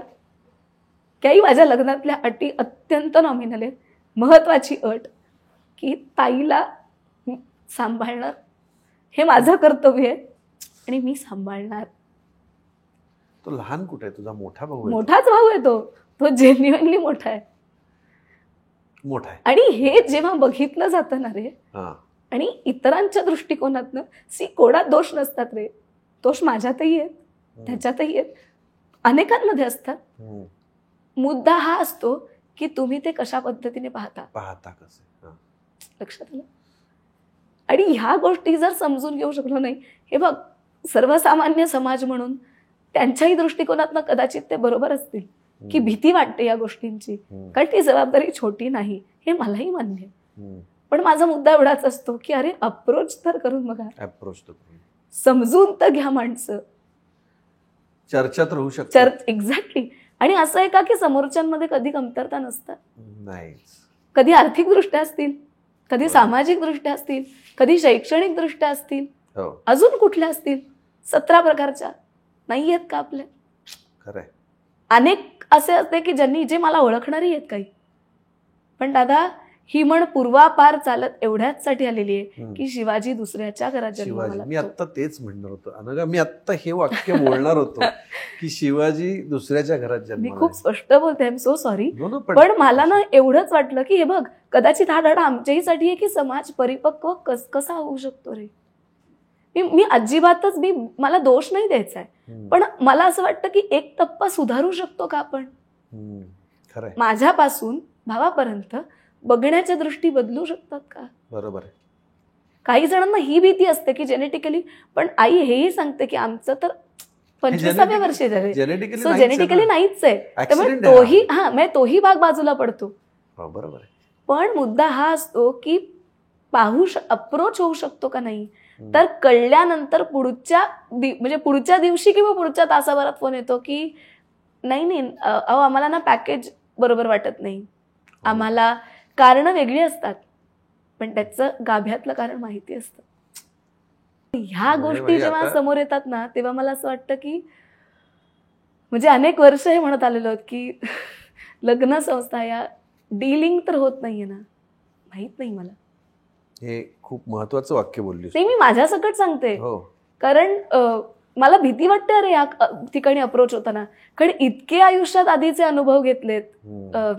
A: की माझ्या लग्नातल्या अटी अत्यंत नॉमिनल आहेत. महत्वाची अट की ताईला सांभाळणं हे माझं कर्तव्य आहे आणि मी सांभाळणार.
B: तो लहान कुठे आहे? तुझा मोठा भाऊ?
A: मोठाच भाऊ आहे तो जेन्युइनली मोठा आहे. आणि हे जेव्हा बघितलं जातं ना रे, आणि इतरांच्या दृष्टिकोनातनं कोणात दोष नसतात रे, दोष माझ्यातही आहेत, त्याच्यातही आहेत, अनेकांमध्ये असतात. मुद्दा हा असतो की तुम्ही ते कशा पद्धतीने पाहता
B: कसं.
A: लक्षात आलं. आणि ह्या गोष्टी जर समजून घेऊ शकलो नाही, हे बघ सर्वसामान्य समाज म्हणून त्यांच्याही दृष्टिकोनातनं कदाचित ते बरोबर असतील की भीती वाटते या गोष्टींची, कारण ती जबाबदारी छोटी नाही, हे मलाही मान्य आहे. पण माझा मुद्दा एवढाच असतो की अरे अप्रोच तर करून बघा, समजून तर घ्या माणसं,
B: चर्चेत राहू शकतात.
A: एक्झॅक्टली. आणि असं आहे का की समोरच्यांमध्ये कधी कमतरता नसतात?
B: नाही.
A: कधी आर्थिक दृष्ट्या असतील, कधी सामाजिक दृष्ट्या असतील, कधी शैक्षणिक दृष्ट्या असतील, अजून कुठल्या असतील, 17 प्रकारच्या नाही आहेत का आपल्या?
B: खरंय.
A: अनेक असे असते की जे मला ओळखणारी आहेत काही. पण दादा ही म्हण पूर्वापार चालत एवढ्याचसाठी आलेली आहे
B: हम्म.
A: की शिवाजी दुसऱ्याच्या घरात जन्माला
B: शिवाजी, मी
A: लागतो.
B: आत्ता तेच म्हणणार होतो अनघा, मी आत्ता हे वाक्य बोलणार होतो की शिवाजी दुसऱ्याच्या घरात
A: मी
B: जन्माला
A: खूप
B: आहे.
A: स्पष्ट बोलते, I am so sorry.
B: No, no,
A: पण मला ना एवढंच वाटलं की हे बघ, कदाचित हा धडा आमच्याहीसाठी आहे की समाज परिपक्व कसा होऊ शकतो रे. मी अजिबातच मला दोष नाही द्यायचा आहे,
B: हम्म.
A: पण मला असं वाटतं की एक टप्पा सुधारू शकतो का आपण.
B: हम्म. खरंय,
A: माझ्यापासून भावापर्यंत बघण्याच्या दृष्टी बदलू शकतात का.
B: बरोबर आहे.
A: काही जणांना ही भीती असते की जेनेटिकली, पण आई हेही सांगते की आमचं तर 25व्या वर्षी झाले,
B: जेनेटिकली
A: सो जेनेटिकली नाहीच आहे, त्यामुळे
B: Accident आहे
A: तोही म्हणजे तोही भाग बाजूला पडतो.
B: बरोबर आहे.
A: पण मुद्दा हा असतो की अप्रोच होऊ शकतो का नाही.
B: हम्म.
A: तर कळल्यानंतर म्हणजे पुढच्या दिवशी किंवा पुढच्या तासाभरात फोन येतो की नाही अहो आम्हाला ना पॅकेज बरोबर वाटत नाही, आम्हाला कारणं वेगळी असतात, पण त्याचं गाभ्यातलं कारण माहिती असतं. ह्या गोष्टी जेव्हा समोर येतात ना, तेव्हा मला असं वाटतं की म्हणजे अनेक वर्ष हे म्हणत आलेलो आहोत की लग्न संस्था या डीलिंग तर होत नाहीये ना, माहित नाही मला.
B: हे खूप महत्वाचं वाक्य बोललीस.
A: ते मी माझ्या सकट सांगते,
B: हो,
A: कारण मला भीती वाटते अरे या ठिकाणी अप्रोच होताना, कारण इतके आयुष्यात आधीचे अनुभव घेतलेत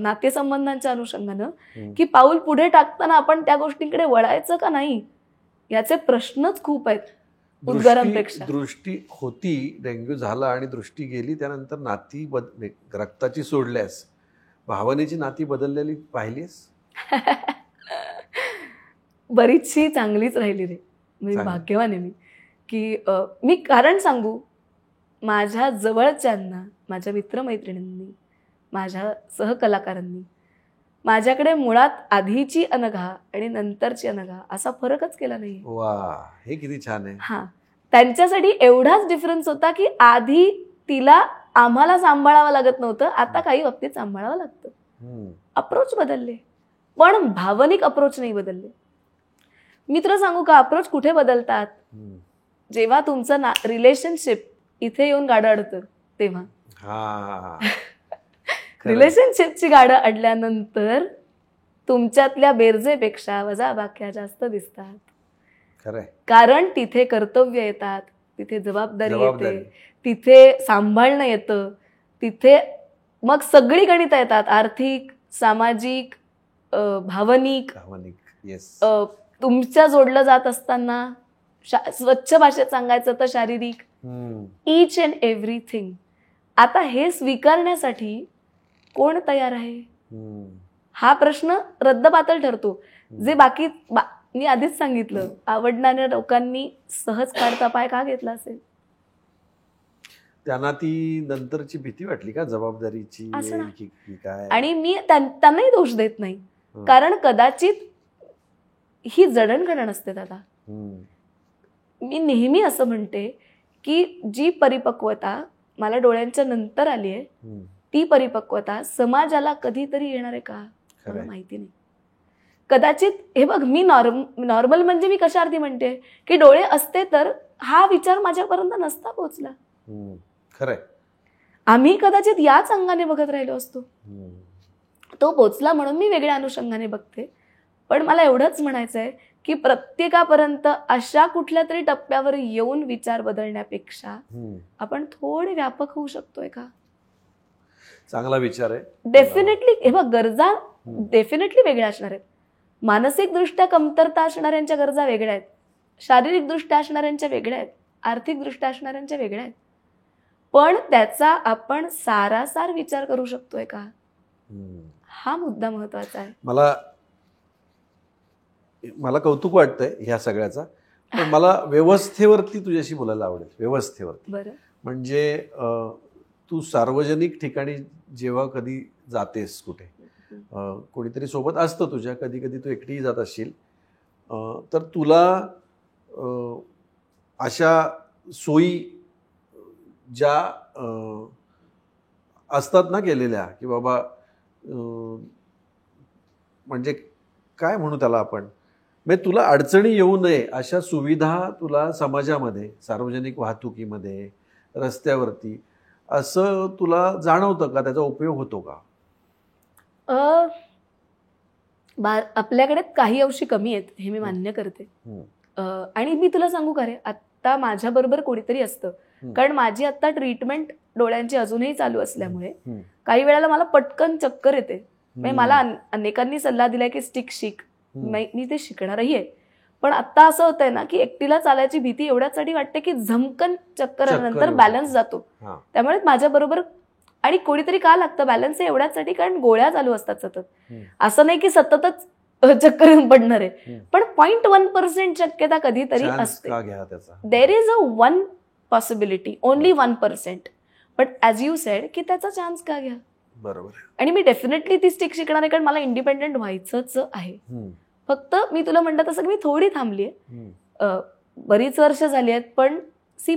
A: नातेसंबंधांच्या अनुषंगानं की पाऊल पुढे टाकताना आपण त्या गोष्टींकडे वळायचं का नाही याचे प्रश्नच खूप आहेत उद्गारांपेक्षा.
B: दृष्टी होती, डेंग्यू झाला आणि दृष्टी गेली, त्यानंतर नाती रक्ताची सोडल्यास भावनेची नाती बदललेली पाहिलीस?
A: बरीचशी चांगलीच राहिली रे, म्हणजे भाग्यवान आहे मी की मी कारण सांगू, माझ्या जवळच्यांना, माझ्या मित्रमैत्रिणींनी, माझ्या सहकलाकारांनी माझ्याकडे मुळात आधीची अनघा आणि नंतरची अनघा असा फरकच केला नाही.
B: वा, हे किती छान आहे.
A: हा, त्यांच्यासाठी एवढाच डिफरन्स होता की आधी तिला आम्हाला सांभाळावं लागत नव्हतं, आता काही बाबतीत सांभाळावं लागतं. अप्रोच बदलले, पण भावनिक अप्रोच नाही बदलले. मित्र सांगू का, अप्रोच कुठे बदलतात, जेव्हा तुमचं रिलेशनशिप इथे येऊन गाडं अडतं तेव्हा. रिलेशनशिपची गाडं अडल्यानंतर तुमच्यातल्या बेरजेपेक्षा वजाबाक्या जास्त दिसतात.
B: खरंय,
A: कारण तिथे कर्तव्य येतात, तिथे जबाबदारी येते, तिथे सांभाळणं येतं, तिथे मग सगळी गणितं येतात, आर्थिक, सामाजिक, भावनिक.
B: येस.
A: तुमच्या जोडलं जात असताना स्वच्छ भाषेत सांगायचं तर शारीरिक, ईच अँड एव्हरीथिंग. आता हे स्वीकारण्यासाठी कोण तयार आहे हा प्रश्न रद्दबातल ठरतो. जे बाकी मी आधीच सांगितलं, आवडणाऱ्या लोकांनी सहज काढता पाय का घेतला असेल.
B: त्यांना ती नंतरची भीती वाटली का जबाबदारीची काय.
A: आणि मी त्यांनाही दोष देत नाही, कारण कदाचित ही जडणघडण असते दादा. मी नेहमी असं म्हणते की जी परिपक्वता मला डोळ्यांच्या नंतर आली आहे, ती परिपक्वता समाजाला कधीतरी येणार आहे का मला माहिती नाही. कदाचित हे बघ, मी नॉर्मल म्हणजे मी कशा अर्थी म्हणते की डोळे असते तर हा विचार माझ्यापर्यंत नसता पोहोचला.
B: खरंय,
A: आम्ही कदाचित याच अंगाने बघत राहिलो असतो. तो पोचला म्हणून मी वेगळ्या अनुषंगाने बघते. पण मला एवढंच म्हणायचं आहे की प्रत्येकापर्यंत अशा कुठल्या तरी टप्प्यावर येऊन विचार बदलण्यापेक्षा आपण थोडे व्यापक होऊ शकतोय का.
B: चांगला विचार आहे.
A: डेफिनेटली हे बघ, गरजा डेफिनेटली वेगळ्या असणार आहेत. मानसिकदृष्ट्या कमतरता असणाऱ्यांच्या गरजा वेगळ्या आहेत, शारीरिकदृष्ट्या असणाऱ्यांच्या वेगळ्या आहेत, आर्थिकदृष्ट्या असणाऱ्यांच्या वेगळ्या आहेत. पण त्याचा आपण सारासार विचार करू शकतोय का, हा मुद्दा महत्वाचा आहे.
B: मला कौतुक वाटतंय ह्या सगळ्याचा, पण मला व्यवस्थेवरती तुझ्याशी बोलायला आवडेल. व्यवस्थेवरती
A: बरं,
B: म्हणजे तू सार्वजनिक ठिकाणी जेव्हा कधी जातेस, कुठे कोणीतरी सोबत असतं तुझ्या, कधी कधी तू एकटीही जात असशील, तर तुला अशा सोयी ज्या असतात ना केलेल्या, की बाबा म्हणजे काय म्हणू त्याला आपण, म्हणजे तुला अडचणी येऊ नये अशा सुविधा तुला समाजामध्ये, सार्वजनिक वाहतुकीमध्ये, रस्त्यावरती असं तुला जाणवतं का, त्याचा उपयोग होतो का?
A: आपल्याकडे काही अंशी कमी आहेत हे मी मान्य करते. आणि मी तुला सांगू का रे, आता माझ्या बरोबर कोणीतरी असतं, कारण माझी आता ट्रीटमेंट डोळ्यांची अजूनही चालू असल्यामुळे काही वेळेला मला पटकन चक्कर येते. म्हणजे मला अनेकांनी सल्ला दिलाय की स्टिक शिक, मी ते शिकणारही आहे. पण आता असं होतंय ना की एकटीला चालायची भीती एवढ्यासाठी वाटते की झमकन चक्कर आल्यानंतर बॅलन्स जातो. त्यामुळे माझ्या बरोबर आणि कोणीतरी का लागतं बॅलन्स हे एवढ्यासाठी, कारण गोळ्या चालू असतात सतत. असं नाही की सततच चक्कर येऊन पडणार आहे, पण 0.1% शक्यता कधीतरी असते. There is a 1 possibility, only 1%. But as you sed की त्याचा चान्स का घ्या.
B: बरोबर.
A: आणि मी डेफिनेटली ती स्टिक शिकणार आहे, कारण मला इंडिपेंडेंट व्हायचंच आहे. फक्त मी तुला म्हणलं तसं मी थोडी थांबलीये, बरीच वर्ष झाली आहेत. पण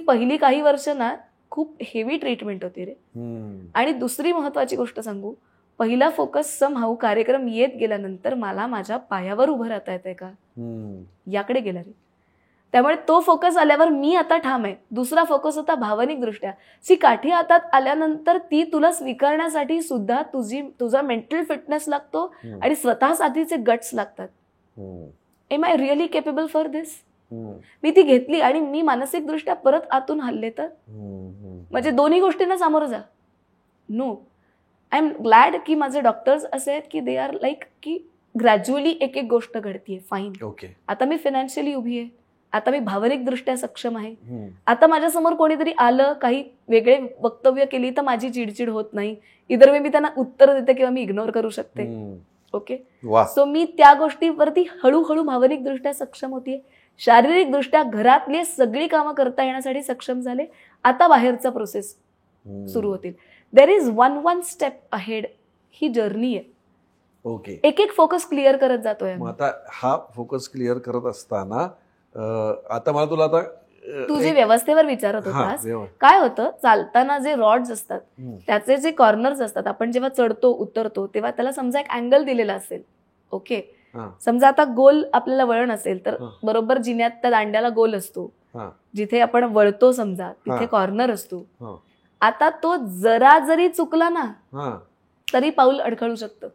A: पहिली काही वर्ष ना खूप हेवी ट्रीटमेंट होती रे. आणि दुसरी महत्वाची गोष्ट सांगू, पहिला फोकस समहाऊ कार्यक्रम येत गेल्यानंतर मला माझ्या पायावर उभं राहता येतंय का याकडे गेला रे. त्यामुळे तो फोकस आल्यावर मी आता ठाम आहे. दुसरा फोकस होता भावनिक दृष्ट्या. काठी हातात आल्यानंतर ती तुला स्वीकारण्यासाठी सुद्धा तुझा मेंटल फिटनेस लागतो आणि स्वतःसाठीचे गट्स लागतात. Am I really capable for this? मी ती घेतली आणि मी मानसिक दृष्ट्या परत आतून हल्ले तर म्हणजे दोन्ही गोष्टींना सामोरं जा. नो, आय एम ग्लॅड की माझे डॉक्टर्स असे आहेत की दे आर लाईक की ग्रॅज्युअली एक एक गोष्ट घडतीये. फाईन, आता मी फायनान्शियली उभी आहे, आता मी भावनिक दृष्ट्या सक्षम आहे, आता माझ्यासमोर कोणीतरी आलं काही वेगळे वक्तव्य केली तर माझी चिडचिड होत नाही. इतर मी त्यांना उत्तर देते किंवा मी इग्नोर करू शकते. ओके, सो मी त्या गोष्टीवरती हळूहळू भावनिक दृष्ट्या सक्षम होतीये. शारीरिक दृष्ट्या घरातली सगळी कामं करता येण्यासाठी सक्षम झाले. आता बाहेरचा प्रोसेस सुरू होतील. There is one step ahead. He journey आहे.
B: ओके,
A: एक एक फोकस क्लिअर करत जातोय.
B: आता हा फोकस क्लिअर करत असताना आता मला तुला आता
A: तू जे व्यवस्थेवर विचारत होतास, काय होतं चालताना जे रॉड्स असतात त्याचे जे कॉर्नर्स असतात, आपण जेव्हा चढतो उतरतो तेव्हा त्याला समजा एक अँगल दिलेला असेल. ओके, समजा आता गोल आपल्याला वळण असेल तर बरोबर जिन्यात त्या दांड्याला गोल असतो. जिथे आपण वळतो समजा तिथे कॉर्नर असतो. आता तो जरा जरी चुकला ना तरी पाऊल अडखळू शकतं.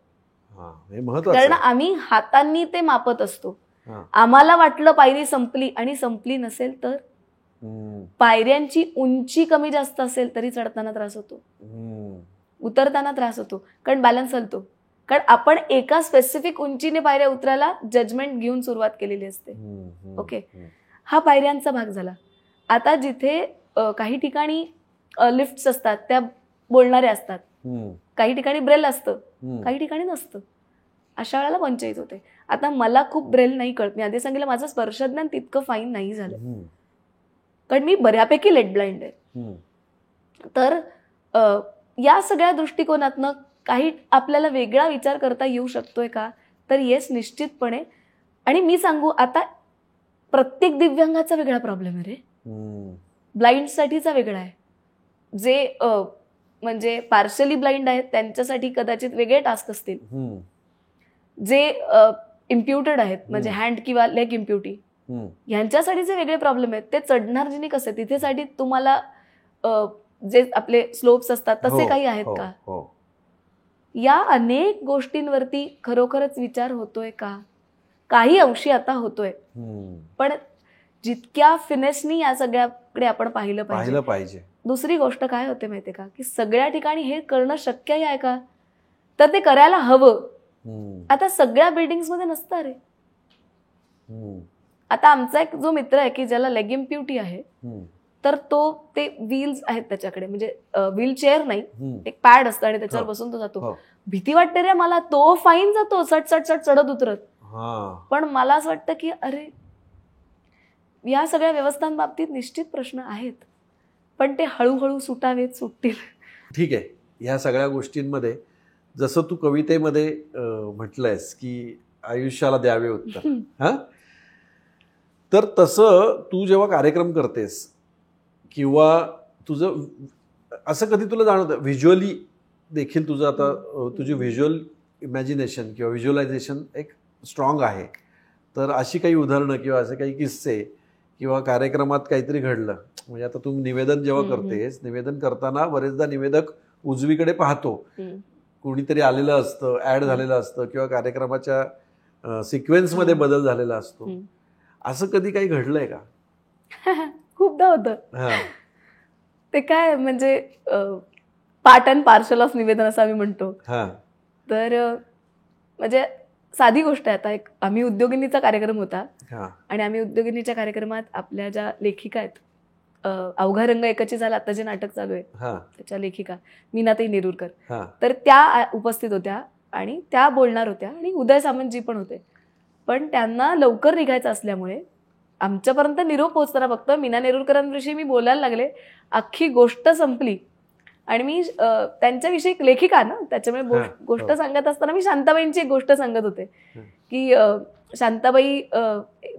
A: कारण आम्ही हातांनी ते मापत असतो. आम्हाला वाटलं पायरी संपली आणि संपली नसेल तर पायऱ्यांची उंची कमी जास्त असेल तरी चढताना त्रास होतो, उतरताना त्रास होतो, कारण बॅलन्स हलतो. कारण आपण एका स्पेसिफिक उंचीने पायऱ्या उतरायला जजमेंट घेऊन सुरुवात केलेली असते. ओके, हा पायऱ्यांचा भाग झाला. आता जिथे काही ठिकाणी लिफ्ट्स असतात त्या बोलणाऱ्या असतात, काही ठिकाणी ब्रेल असतं, काही ठिकाणी नसतं. अशा वेळेला पंचायत होते. आता मला खूप ब्रेल नाही कळत. मी आधी सांगितलं माझं स्पर्शज्ञान तितकं फाईन नाही झालं, कारण मी बऱ्यापैकी लेट ब्लाइंड आहे. तर या सगळ्या दृष्टिकोनातनं काही आपल्याला वेगळा विचार करता येऊ शकतोय का, तर येस, निश्चितपणे. आणि मी सांगू आता प्रत्येक दिव्यांगाचा वेगळा प्रॉब्लेम आहे रे. ब्लाइंडसाठीचा वेगळा आहे. जे म्हणजे पार्शली ब्लाइंड आहेत त्यांच्यासाठी कदाचित वेगळे टास्क असतील. जे इम्प्युटेड आहेत म्हणजे हँड किंवा लेग इम्प्युटी, यांच्यासाठीचे वेगळे प्रॉब्लेम आहेत. ते चढणार जिने कसे तिथेसाठी तुम्हाला जे आपले स्लोप्स असतात तसे काही आहेत का? या अनेक गोष्टींवरती खरोखरच विचार होतोय का? काही अंशी आता होतोय, पण जितक्या फिनेसनी या सगळ्याकडे आपण पाहिलं पाहिजे. दुसरी गोष्ट काय होते माहितीये का, की सगळ्या ठिकाणी हे करणं शक्य आहे का, तर ते करायला हवं. आता सगळ्या बिल्डिंग्स मध्ये नसतं रे. आता आमचा एक जो मित्र आहे की ज्याला लेग इम्प्युटी आहे, तर ते व्हील्स आहेत त्याच्याकडे, म्हणजे व्हीलचेअर नाही, एक पॅड असतं आणि त्याच्यावर बसून तो जातो. भीती वाटते रे मला. तो फाईन जातो सट सट सट चढत उतरत. पण मला असं वाटतं की अरे या सगळ्या व्यवस्थांबाबतीत निश्चित प्रश्न आहेत, पण ते हळूहळू सुटतील.
B: ठीक आहे. ह्या सगळ्या गोष्टींमध्ये जसं तू कवितेमध्ये म्हटलंयस की आयुष्याला द्यावे उत्तर, तर तसं तू जेव्हा कार्यक्रम करतेस किंवा तुझं असं कधी तुला जाणवतं व्हिज्युअली देखील तुझं आता तुझी व्हिज्युअल इमॅजिनेशन किंवा व्हिज्युअलायझेशन एक स्ट्रॉंग आहे, तर अशी काही उदाहरणं किंवा असे काही किस्से किंवा कार्यक्रमात काहीतरी घडलं, म्हणजे आता तू निवेदन जेव्हा करतेस, निवेदन करताना बरेचदा निवेदक उजवीकडे पाहतो, कोणीतरी आलेलं असतं, ऍड झालेलं असतं किंवा कार्यक्रमाच्या सिक्वेन्समध्ये बदल झालेला असतो.
A: हम्म.
B: असं कधी काही घडलंय का?
A: खूपदा होतं.
B: हा.
A: ते काय म्हणजे पार्ट अँड पार्सल ऑफ निवेदन असं आम्ही म्हणतो.
B: हा.
A: तर म्हणजे साधी गोष्ट आहे. आता आम्ही उद्योगिनीचा कार्यक्रम होता
B: हा.
A: आणि आम्ही उद्योगिनीच्या कार्यक्रमात आपल्या ज्या लेखिका आहेत, अवघा रंग एकाची झाला आता जे नाटक चालू आहे
B: हा.
A: त्याच्या लेखिका मीनाताई नेरुरकर,
B: हा.
A: तर त्या उपस्थित होत्या आणि त्या बोलणार होत्या आणि उदय सामंतजी पण होते. पण त्यांना लवकर निघायचं असल्यामुळे आमच्यापर्यंत निरोप पोहोचताना फक्त मीना नेरुरकरांविषयी मी बोलायला लागले, अख्खी गोष्ट संपली आणि मी त्यांच्याविषयी एक लेखिका ना, त्याच्यामुळे गोष्ट सांगत असताना मी शांताबाईंची एक गोष्ट सांगत होते की शांताबाई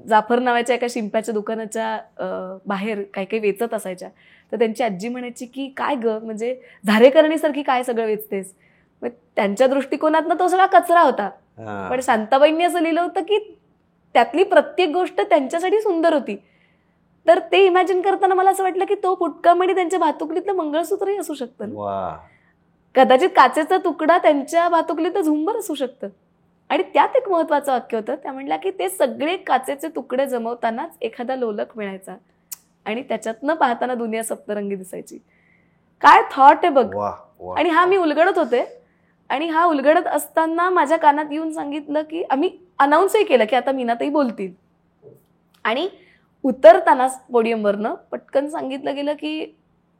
A: जाफर नावाच्या एका शिंप्याच्या दुकानाच्या बाहेर काही काही वेचत असायच्या. तर त्यांची आजी म्हणायची की काय ग, म्हणजे झारेकरणीसारखी काय सगळं वेचतेस. मग त्यांच्या दृष्टिकोनातनं तो सगळा कचरा होता. पण शांताबाईंनी असं लिहिलं होतं की त्यातली प्रत्येक गोष्ट त्यांच्यासाठी सुंदर होती. तर ते इमॅजिन करताना मला असं वाटलं की तो पुटकामणी त्यांच्या भातुकलीतलं मंगळसूत्रही असू शकतं ना. कदाचित काचेचा तुकडा त्यांच्या भातुकलीतलं झुंबर असू शकतं. आणि त्यात एक महत्वाचं वाक्य होतं. त्या म्हणल्या की ते सगळे काचेचे तुकडे जमवतानाच एखादा लोलक मिळायचा आणि त्याच्यातनं पाहताना दुनिया सप्तरंगी दिसायची. काय थॉट आहे बघ. आणि हा मी उलगडत होते आणि हा उलगडत असताना माझ्या कानात येऊन सांगितलं की आम्ही अनाऊन्सही केलं की आता मीनाताई बोलतील. आणि उतरताना पोडियमवरनं पटकन सांगितलं गेलं की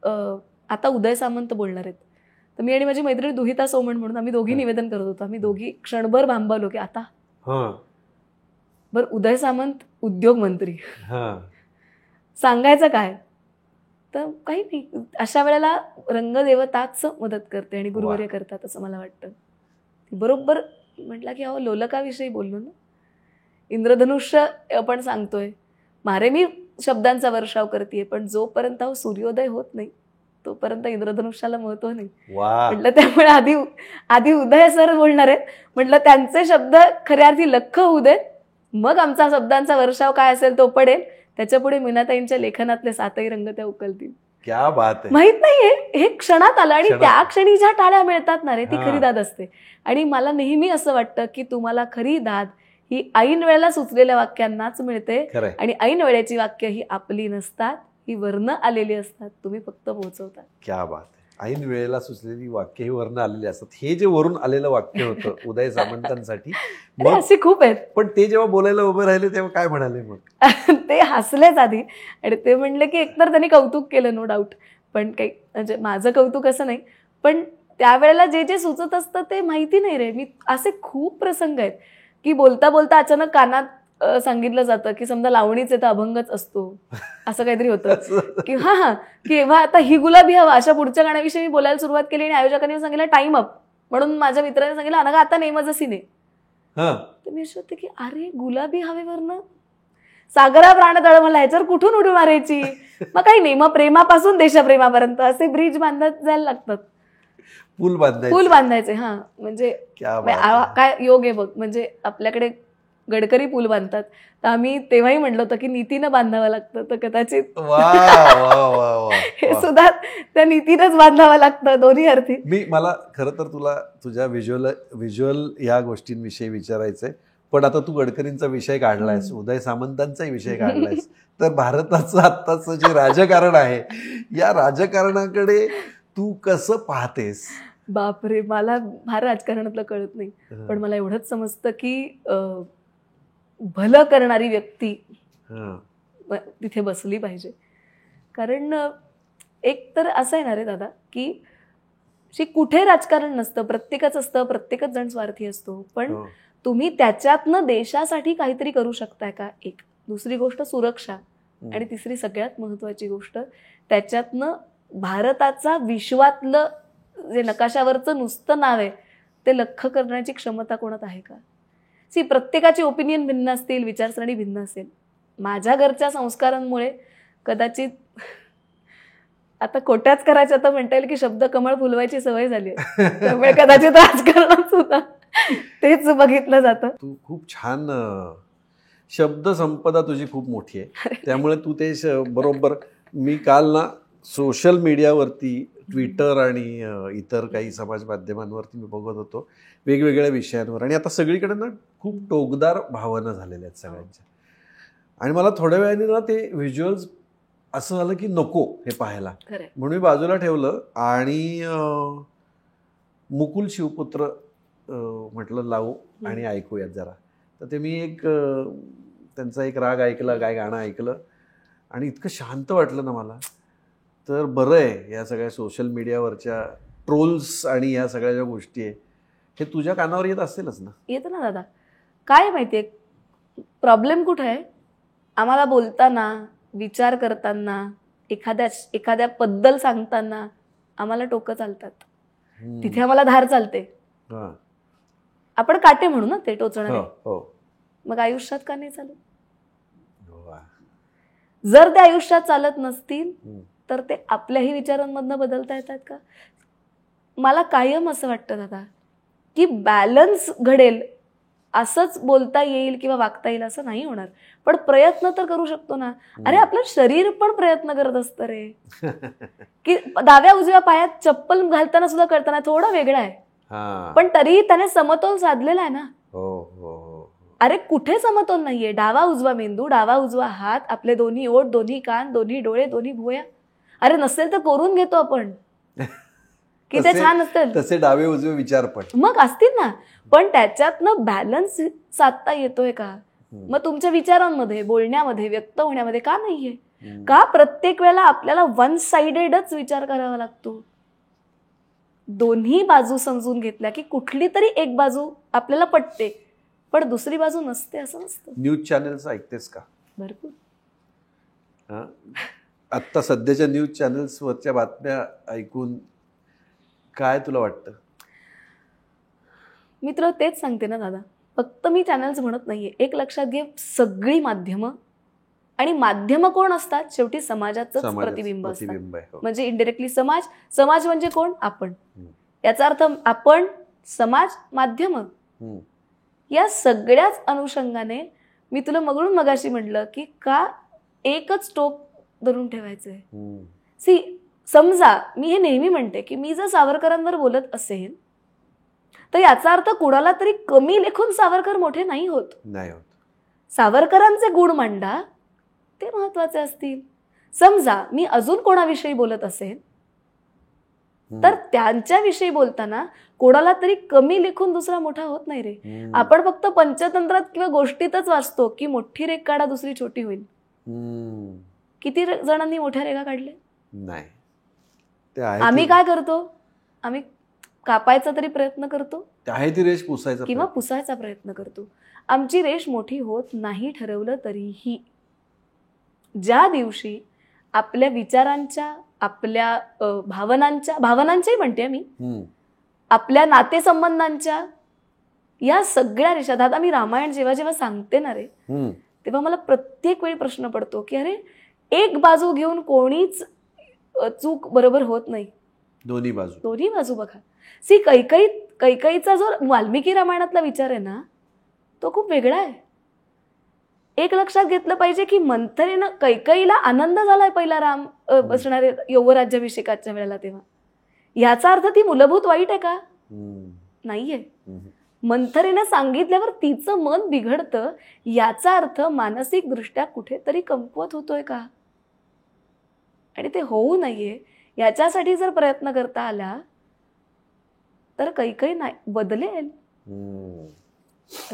A: आता उदय सामंत बोलणार आहेत. तर मी आणि माझी मैत्रीण दुहिता सोमण म्हणून आम्ही दोघी निवेदन करत होतो. आम्ही दोघी क्षणभर भांबावलो की आता बरं उदय सामंत उद्योग मंत्री, सांगायचं काय. तर काही नाही, अशा वेळेला रंगदेवताच मदत करते आणि गुरुवर्य करतात असं मला वाटतं. बरोबर म्हटलं की अहो लोलकाविषयी बोललो ना, इंद्रधनुष्य आपण सांगतोय, मारे मी शब्दांचा वर्षाव करते, पण जोपर्यंत सूर्योदय होत नाही तोपर्यंत इंद्रधनुष्याला महत्व नाही. म्हटलं त्यामुळे आधी उदय सर बोलणार आहेत, म्हटलं त्यांचे शब्द खऱ्या अर्थी लख्ख होऊ देत, मग आमचा शब्दांचा वर्षाव काय असेल तो पडेल. त्याच्या पुढे मीनाताईंच्या लेखनातले सातही रंग त्या उकलतील.
B: क्या बात आहे.
A: माहित नाहीये, हे क्षणात आलं आणि त्या क्षणी ज्या टाळ्या मिळतात ना रे, ती खरी दाद असते. आणि मला नेहमी असं वाटतं की तुम्हाला खरी दाद ही ऐन वेळेला सुचलेल्या वाक्यांनाच मिळते आणि ऐन वेळेची वाक्य ही आपली नसतात, ही वर्ण आलेली असतात, तुम्ही फक्त पोहोचवता.
B: क्या बात आहे. ऐन वेळेला सुचलेली वाक्य ही वर्ण आलेली असतात. हे जे वरून आलेलं वाक्य होतं उदय सामंतांसाठी,
A: अशी खूप आहेत.
B: पण ते जेव्हा बोलायला उभे राहिले तेव्हा काय म्हणाले मग?
A: ते हसलेच आधी आणि ते म्हणले की एकतर त्यांनी कौतुक केलं नो डाऊट, पण काही म्हणजे माझं कौतुक असं नाही, पण त्यावेळेला जे जे सुचत असतं ते माहिती नाही रे. मी असे खूप प्रसंग आहेत की बोलता बोलता अचानक कानात सांगितलं जातं की समजा लावणीचे तर अभंगच असतो असं काहीतरी होतं की किंवा आता ही गुलाबी हवा अशा पुढच्या गाण्याविषयी मी बोलायला सुरुवात केली आणि आयोजकांनी सांगितलं टाइम अप, म्हणून माझ्या मित्राने सांगितलं अनघा आता नेमच सीने. तर मी अशी होते की अरे गुलाबी हवेवरनं सागरा प्राण तळमळला, ह्याच्यावर कुठून उडी मारायची. मग काही नाही, मग प्रेमापासून देशप्रेमापर्यंत असे ब्रिज बांधत जायला लागतात, पूल बांधायचे. म्हणजे काय योग आहे बघ. म्हणजे आपल्याकडे गडकरी पूल बांधतात, तर आम्ही तेव्हाही म्हटलं होतं की नीतीनं बांधावं लागतं, तर कदाचित हे सुद्धा त्या नीतीनंच बांधावं लागतं दोन्ही अर्थी.
B: मला खरं तर तुला तुझ्या व्हिज्युअल या गोष्टींविषयी विचारायचंय, पण आता तू गडकरींचा विषय काढलायस, उदय सामंतांचाही विषय काढलायस, तर भारताचं आत्ताचं जे राजकारण आहे या राजकारणाकडे तू कसं पाहतेस?
A: बापरे, मला फार राजकारणातलं कळत नाही, पण मला एवढंच समजतं की भलं करणारी व्यक्ती तिथे बसली पाहिजे. कारण एक तर असं आहे ना रे दादा की कुठे राजकारण नसतं, प्रत्येकच असतं, प्रत्येकच जण स्वार्थी असतो, पण तुम्ही त्याच्यातनं देशासाठी काहीतरी करू शकताय का, एक. दुसरी गोष्ट सुरक्षा, आणि तिसरी सगळ्यात महत्वाची गोष्ट त्याच्यातनं भारताचा विश्वातलं जे नकाशावरचं नुसतं नाव आहे ते लख्ख करण्याची क्षमता कोणात आहे का. प्रत्येकाची ओपिनियन भिन्न असतील, विचारसरणी भिन्न असेल. माझ्या घरच्या संस्कारांमुळे कदाचित आता खोट्याच करायच्या तर म्हणता येईल की शब्द कमळ फुलवायची सवय झाली आहे, त्यामुळे कदाचित राजकारणात सुद्धा तेच बघितलं जातं.
B: तू खूप छान शब्द संपदा तुझी खूप मोठी आहे, त्यामुळे तू ते बरोबर. मी काल ना सोशल मीडियावरती ट्विटर आणि इतर काही समाज माध्यमांवरती मी बघत होतो वेगवेगळ्या विषयांवर, आणि आता सगळीकडे ना खूप टोकदार भावना झालेल्या आहेत सगळ्यांच्या. आणि मला थोड्या वेळाने ना ते व्हिज्युअल्स असं झालं की नको हे पाहायला, म्हणून मी बाजूला ठेवलं आणि मुकुल शिवपुत्र म्हटलं लावू आणि ऐकूयात जरा. तर ते मी एक त्यांचा एक राग ऐकला, काय गाणं ऐकलं आणि इतकं शांत वाटलं ना मला. तर बरं आहे या सगळ्या सोशल मीडियावरच्या ट्रोल्स आणि या सगळ्या ज्या गोष्टी आहे हे तुझ्या कानावर येत असतीलच ना.
A: येतं ना दादा. काय माहितीये प्रॉब्लेम कुठे आहे, आम्हाला बोलताना, विचार करताना, एखाद्याबद्दल सांगताना आम्हाला टोकं चालतात, तिथे आम्हाला धार चालते. आपण काटे म्हणू ना ते टोचणारे. मग आयुष्यात का नाही चालत? जर ते आयुष्यात चालत नसतील तर ते आपल्याही विचारांमधनं बदलता येतात का? मला कायम असं वाटतं दादा की बॅलन्स घडेल, असंच बोलता येईल किंवा वागता येईल असं नाही होणार, पण प्रयत्न तर करू शकतो ना. अरे आपलं शरीर पण प्रयत्न करत असतं रे. की डाव्या उजव्या पायात चप्पल घालताना सुद्धा कळताना थोडा वेगळा आहे, पण तरी त्याने समतोल साधलेला आहे ना. अरे कुठे समतोल नाहीये. डावा उजवा मेंदू, डावा उजवा हात, आपले दोन्ही ओठ, दोन्ही कान, दोन्ही डोळे, दोन्ही भुवया. अरे नसेल तर करून घेतो आपण की ते छान असतील.
B: तसे डावे उजवे विचार पण
A: मग असतील ना, पण त्याच्यातनं बॅलन्स साधता येतोय का? मग तुमच्या विचारांमध्ये, बोलण्यामध्ये, व्यक्त होण्यामध्ये का नाहीये? का प्रत्येक वेळेला आपल्याला वन साइडेडच विचार करावा लागतो? दोन्ही बाजू समजून घेतल्या की कुठली तरी एक बाजू आपल्याला पटते पण दुसरी बाजू नसते असं नसतं.
B: न्यूज चॅनल्स ऐकतेस का?
A: भरपूर.
B: आता सध्याच्या न्यूज चॅनल्सवरच्या बातम्या ऐकून काय तुला वाटतं?
A: मी तुला तेच सांगते ना दादा, फक्त मी चॅनल्स म्हणत नाहीये. एक लक्षात घे, सगळी माध्यमं, आणि माध्यमं कोण असतात? शेवटी समाजाचंच प्रतिबिंब असतं. म्हणजे इनडायरेक्टली समाज म्हणजे कोण? आपण. याचा अर्थ आपण, समाज, माध्यमं, या सगळ्याच अनुषंगाने मी तुला मगाशी म्हटलं की का एकच टोक धरून ठेवायचंय. समजा मी हे नेहमी म्हणते की मी जर सावरकरांवर बोलत असेल तर याचा अर्थ कुणाला तरी कमी लेखून सावरकर मोठे नाही होत. सावरकरांचे गुण मांडा, ते महत्वाचे असतील. समजा मी अजून कोणाविषयी बोलत असेल तर त्यांच्याविषयी बोलताना कोणाला तरी कमी लेखून दुसरा मोठा होत नाही रे. आपण फक्त पंचतंत्रात किंवा गोष्टीतच वाचतो की मोठी रेख काढा दुसरी छोटी होईल. किती जणांनी मोठ्या रेखा काढल्या नाही? आम्ही काय करतो? आम्ही कापायचा तरी प्रयत्न करतो, ती रेष पुसायचा किंवा पुसायचा प्रयत्न करतो. आमची रेष मोठी होत नाही ठरवलं तरीही. ज्या दिवशी आपल्या विचारांच्या, आपल्या भावनांच्याही म्हणते मी, आपल्या नातेसंबंधांच्या, या सगळ्या रेषा, आता मी रामायण जेव्हा सांगते ना रे, तेव्हा मला प्रत्येक वेळी प्रश्न पडतो की अरे एक बाजू घेऊन कोणीच चूक बरोबर होत नाही. दोन्ही बाजू बघा. कैकईचा जो वाल्मिकी रामायणातला विचार आहे ना, तो खूप वेगळा आहे. एक लक्षात घेतलं पाहिजे की मंथरेनं, कैकईला आनंद झालाय पहिला राम बसणारे यौवराज्याभिषेकाच्या वेळेला, तेव्हा याचा अर्थ ती मूलभूत वाईट आहे का? नाहीये. मंथरेनं सांगितल्यावर तिचं मन बिघडतं, याचा अर्थ मानसिक दृष्ट्या कुठेतरी कमकुवत होतोय का? आणि ते होऊ नये याच्यासाठी जर प्रयत्न करता आला तर कैकई नाही बदलेल,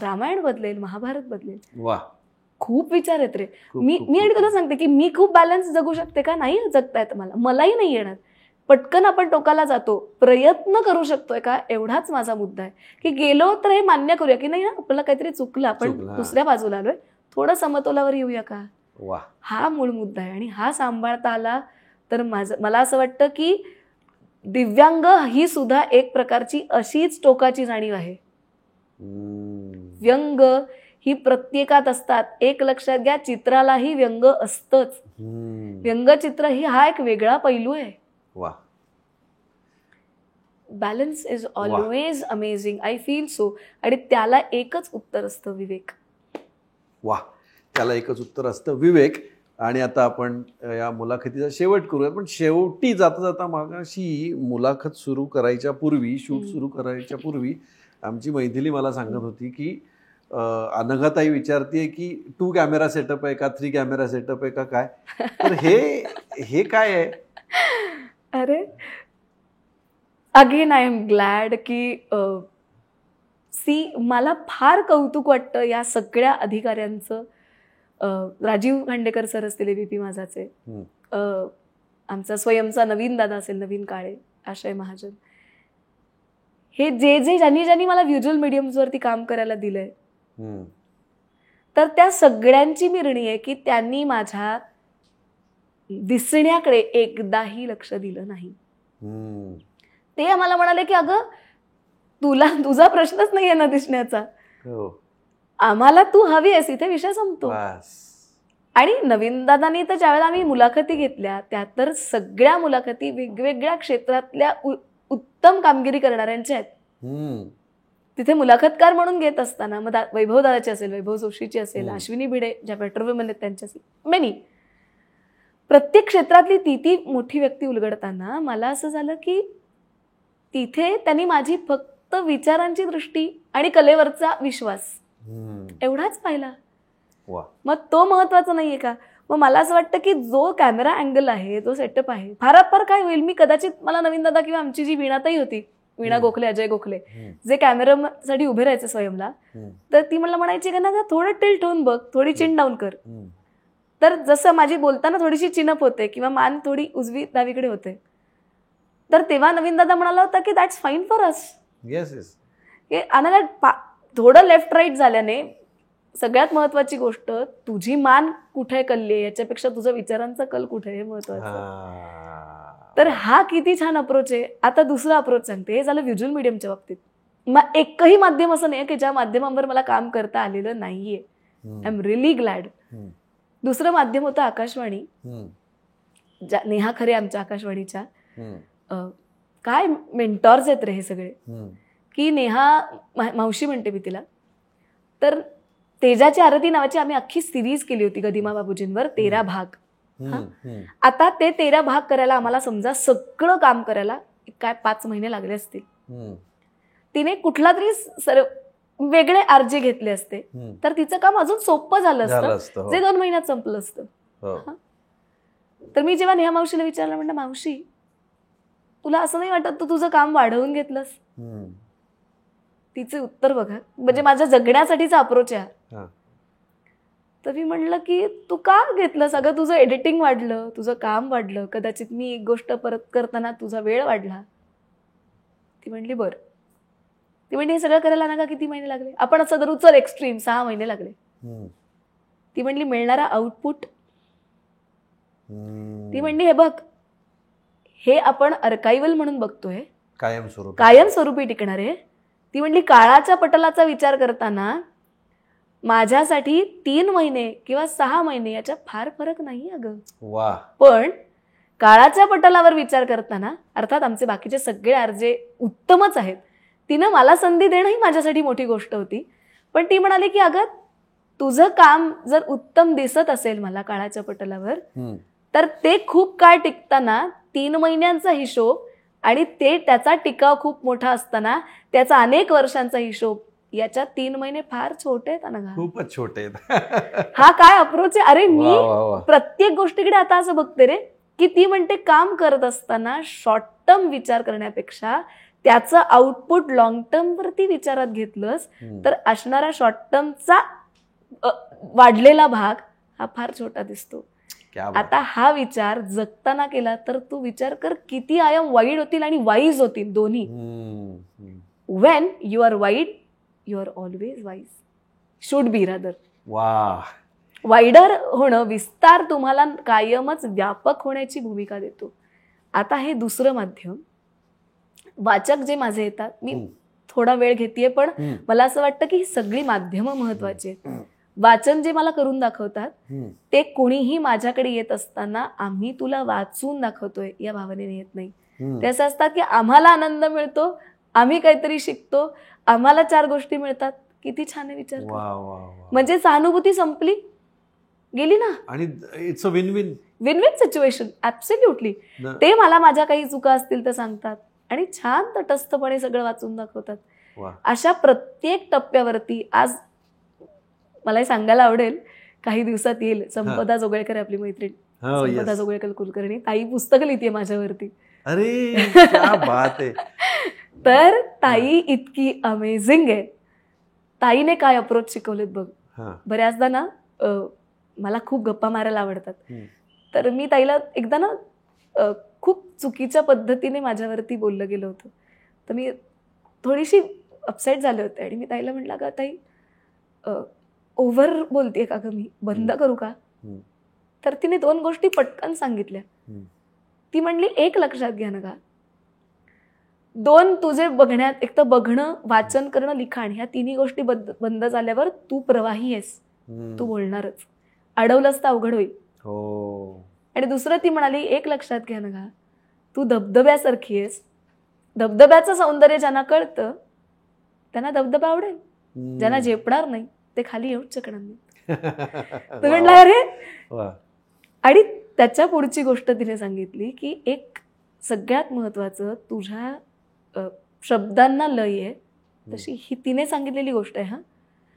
A: रामायण बदलेल, महाभारत बदलेल. वा, खूप विचार आहेत रे. मी आणि तुला सांगते की मी खूप बॅलन्स जगू शकते का? नाही जगता येत मलाही नाही येणार. पटकन आपण टोकाला जातो, प्रयत्न करू शकतोय का? एवढाच माझा मुद्दा आहे की गेलो तर हे मान्य करूया की नाही ना, आपल्याला काहीतरी चुकलं, आपण दुसऱ्या बाजूला आलोय, थोडं समतोलावर येऊया का? हा मूळ मुद्दा आहे. आणि हा सांभाळता आला तर मला असं वाटतं की दिव्यांग ही सुद्धा एक प्रकारची अशीच टोकाची जाणीव आहे. व्यंग ही प्रत्येकात असतात. एक लक्षात घ्या, चित्रालाही व्यंग असतंच. व्यंगचित्र ही हा एक वेगळा पैलू आहे. वा, balance is always amazing, I feel so. आणि त्याला एकच उत्तर असतं, विवेक.
B: वा, त्याला एकच उत्तर असतं, विवेक. आणि आता आपण या मुलाखतीचा शेवट करूया. पण शेवटी जाता जाता मागाशी मुलाखत सुरू करायच्या पूर्वी, शूट सुरू करायच्या पूर्वी आमची मैथिली मला सांगत होती की अनघाताई विचारतीये की 2 कॅमेरा सेटअप आहे का 3 कॅमेरा सेटअप आहे का काय. तर हे काय आहे?
A: अरे अगेन आय एम ग्लॅड की मला फार कौतुक वाटतं या सगळ्या अधिकाऱ्यांचं. राजीव खांडेकर सर असतील AVP माझाचे, आमचा स्वयंचा नवीन दादा असेल, नवीन काळे, आशय महाजन, हे ज्यांनी मला व्हिज्युअल मीडियम्सवरती काम करायला दिलंय, तर त्या सगळ्यांची मी ऋणी आहे की त्यांनी माझ्या दिसण्याकडे एकदाही लक्ष दिलं नाही. ते आम्हाला म्हणाले की अगं तुझा प्रश्नच नाहीये ना दिसण्याचा, आम्हाला तू हवी आहेस, इथे विषय संपतो. आणि नवीन दादांनी तर ज्यावेळेला आम्ही मुलाखती घेतल्या त्या तर सगळ्या मुलाखती वेगवेगळ्या क्षेत्रातल्या उत्तम कामगिरी करणाऱ्यांच्या आहेत. तिथे मुलाखतकार म्हणून घेत असताना मग वैभव दादाची असेल, वैभव जोशीची असेल, अश्विनी भिडे ज्या वेटरवुमन आहेत त्यांच्या असेल, मेनी प्रत्येक क्षेत्रातली ती मोठी व्यक्ती उलगडताना मला असं झालं की तिथे त्यांनी माझी फक्त विचारांची दृष्टी आणि कलेवरचा विश्वास एवढाच पाहिला. मग तो महत्वाचा नाहीये का? मग मला असं वाटतं की जो कॅमेरा अँगल आहे, जो सेटअप आहे, फार काय होईल, मी कदाचित मला नवीन दादा किंवा आमची जी वीणाताई होती, वीणा गोखले, अजय गोखले, जे कॅमेरासाठी उभे राहायचे स्वयंला, तर ती मला म्हणायची का ना थोडं टिल्ट होऊन बघ, थोडी चिन डाऊन कर. तर जसं माझी बोलताना थोडीशी चिनअप होते किंवा मान थोडी उजवी डावीकडे होते, तर तेव्हा नवीन दादा म्हणाला होता की दॅट्स फाईन फॉर अस. थोडं लेफ्ट राईट झाल्याने सगळ्यात महत्वाची गोष्ट, तुझी मान कुठे कल्ली आहे याच्यापेक्षा तुझा विचारांचा कल कुठे हे महत्वाचं. तर हा किती छान अप्रोच आहे. आता दुसरा अप्रोच सांगते, हे झालं व्हिज्युअल मीडियमच्या बाबतीत. मग एकही माध्यम असं नाही की ज्या माध्यमांवर मला काम करता आलेलं नाहीये. I am really glad. दुसरं माध्यम होतं आकाशवाणी. नेहा खरे आमच्या आकाशवाणीच्या काय मेंटॉर्स आहेत रे हे सगळे. की नेहा मावशी म्हणते मी तिला. तर तेजाची आरती नावाची आम्ही अख्खी सिरीज केली होती गदिमा बाबूजींवर, 13 भाग. आता ते 13 भाग करायला आम्हाला समजा सगळं काम करायला काय 5 महिने लागले असतील. तिने कुठला तरी वेगळे आरजे घेतले असते तर तिचं काम अजून सोपं झालं असतं, जे 2 महिन्यात संपलं असतं. तर मी जेव्हा नेहा मावशीला विचारलं, म्हणलं मावशी तुला असं नाही वाटत तू तुझं काम वाढवून घेतलंस? तिचे उत्तर बघा, म्हणजे माझ्या जगण्यासाठीचा अप्रोच आहे. तर मी म्हणलं की तू का घेतलंस? अगं तुझं एडिटिंग वाढलं, तुझं काम वाढलं, कदाचित मी एक गोष्ट परत करताना तुझा वेळ वाढला. ती म्हणली बरं. ती म्हणली हे सगळं करायला ना का किती महिने लागले? आपण असं धरू चल एक्स्ट्रीम 6 महिने लागले. ती म्हणली मिळणारा आउटपुट, ती म्हणली हे बघ, हे आपण अर्काइवल म्हणून बघतोय, कायमस्वरूपी टिकणार आहे. ती म्हणली काळाच्या पटलाचा विचार करताना माझ्यासाठी 3 महिने किंवा 6 महिने याच्यात फार फरक नाही अगं. पण काळाच्या पटलावर विचार करताना, अर्थात आमचे बाकीचे सगळे आरजे उत्तमच आहेत, तिनं मला संधी देणं ही माझ्यासाठी मोठी गोष्ट होती. पण ती म्हणाली की अगं तुझं काम जर उत्तम दिसत असेल मला काळाच्या पटलावर, तर ते खूप काळ टिकताना 3 महिन्यांचा हिशोब आणि त्याचा टिकाव खूप मोठा असताना त्याचा अनेक वर्षांचा हिशोब, याच्यात 3 महिने फार छोटे आहेत ना,
B: खूपच छोटे आहेत.
A: हा काय अप्रोच आहे. अरे मी प्रत्येक गोष्टीकडे आता असं बघते रे की ती म्हणते काम करत असताना शॉर्ट टर्म विचार करण्यापेक्षा त्याचं आउटपुट लॉंग टर्म वरती विचारात घेतलंस तर असणारा शॉर्ट टर्मचा वाढलेला भाग हा फार छोटा दिसतो. आता हा विचार जगताना केला तर तू विचार कर किती आयाम वाईड होतील आणि वाईज होतील दोन्ही. When you are wide you are always wise, should be rather. Wider होणं, विस्तार तुम्हाला कायमच व्यापक होण्याची भूमिका देतो. आता हे दुसरं माध्यम, वाचक जे माझे येतात, मी थोडा वेळ घेतेय पण मला असं वाटतं की ही सगळी माध्यमं महत्वाची आहेत. वाचन जे मला करून दाखवतात ते कोणीही माझ्याकडे येत असताना आम्ही तुला वाचून दाखवतोय या भावनेने येत नाही. ते असं असतात की आम्हाला आनंद मिळतो, आम्ही काहीतरी शिकतो, आम्हाला 4 गोष्टी मिळतात. किती छान विचार. म्हणजे सहानुभूती संपली, गेली ना.
B: आणि it's a win win
A: win win situation. Absolutely. ते मला माझ्या काही चुका असतील तर सांगतात आणि छान तटस्थपणे सगळं वाचून दाखवतात. अशा प्रत्येक टप्प्यावरती आज मलाही सांगायला आवडेल, काही दिवसात येईल संपदा जोगळेकर आपली मैत्रीण, संपदा जोगळेकर कुलकर्णी, ताई पुस्तकं लिहितेय माझ्यावरती.
B: अरे क्या बात आहे.
A: तर ताई इतकी अमेझिंग आहे. ताईने काय अप्रोच शिकवलेत बघ. बऱ्याचदा ना मला खूप गप्पा मारायला आवडतात. तर मी ताईला एकदा ना खूप चुकीच्या पद्धतीने माझ्यावरती बोललं गेलं होतं. तर मी थोडीशी अपसेट झाले होते आणि मी ताईला म्हटलं का ताई ओव्हर बोलतेय का ग, मी बंद करू का. तर तिने 2 गोष्टी पटकन सांगितल्या. ती म्हणली एक लक्षात घ्या ना का, 2 तुझे बघण्यात, एक तर बघणं, वाचन करणं, लिखाण, ह्या 3 गोष्टी बंद झाल्यावर तू प्रवाही आहेस, तू बोलणारच, अडवलंच तर अवघड होईल. आणि दुसरं ती म्हणाली एक लक्षात घ्या ना का, तू धबधब्यासारखी आहेस. धबधब्याचं सौंदर्य ज्यांना कळतं त्यांना धबधबा आवडेल, ज्यांना झेपणार नाही ते खाली येऊच शकणार नाही. तर म्हटलं अरे. आणि त्याच्या पुढची गोष्ट तिने सांगितली की एक सगळ्यात महत्वाचं, तुझ्या शब्दांना लय आहे. तशी ही तिने सांगितलेली गोष्ट आहे.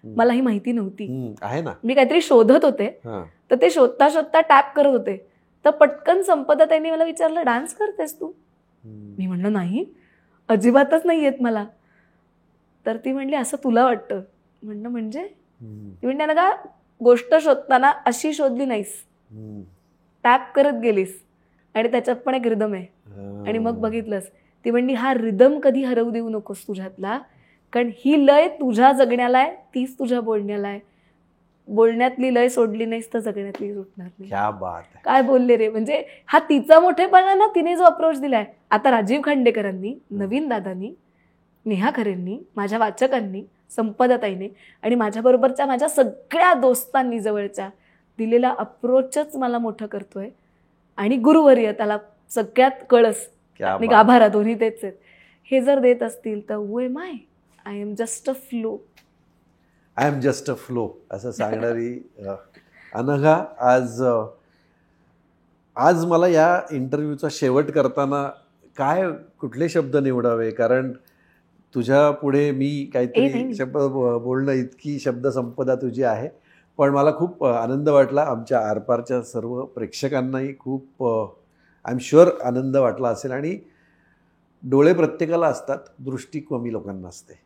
A: मला ही माहिती नव्हती.
B: आहे ना,
A: मी काहीतरी शोधत होते, तर ते शोधता शोधता टॅप करत होते, तर पटकन संपदा त्यांनी मला विचारलं डान्स करतेस तू. मी म्हणलं नाही, अजिबातच नाही येत मला. तर ती म्हणली असं तुला वाटतं. म्हणलं म्हणजे. ती म्हणते ना का, गोष्ट शोधताना अशी शोधली नाहीस, टॅप करत गेलीस आणि त्याच्यात पण एक रिदम आहे. आणि मग बघितलंस. ती म्हणली हा रिदम कधी हरवू देऊ नकोस तुझ्यातला, कारण ही लय तुझ्या जगण्याला आहे, तीच तुझ्या बोलण्याला आहे. बोलण्यातली लय सोडली नाहीस तर जगण्यातली सुटणार नाही.
B: क्या बात आहे.
A: काय बोलले रे. म्हणजे हा तिचा मोठेपणा ना, तिने जो अप्रोच दिलाय. आता राजीव खांडेकरांनी, नवीन दादांनी, नेहा खरेंनी, माझ्या वाचकांनी, संपदाताईने आणि माझ्याबरोबरच्या माझ्या सगळ्या दोस्तांनी जवळच्या दिलेला अप्रोचच मला मोठं करतोय. आणि गुरुवर्य त्याला सगळ्यात कळस आणि गाभारा दोन्ही तेच आहेत. हे जर देत असतील तर who am I. I am just a flow.
B: I am just a flow असं सांगणारी अनघा आज मला या इंटरव्ह्यूचा शेवट करताना कुठले शब्द निवडावे, कारण तुझ्या पुढे मी काहीतरी शब्द बोलणं इतकी शब्द संपदा तुझी आहे. पण मला खूप आनंद वाटला. आमच्या आरपारच्या सर्व प्रेक्षकांनाही खूप आय एम शुअर आनंद वाटला असेल. आणि डोळे प्रत्येकाला असतात, दृष्टी कमी लोकांना असते.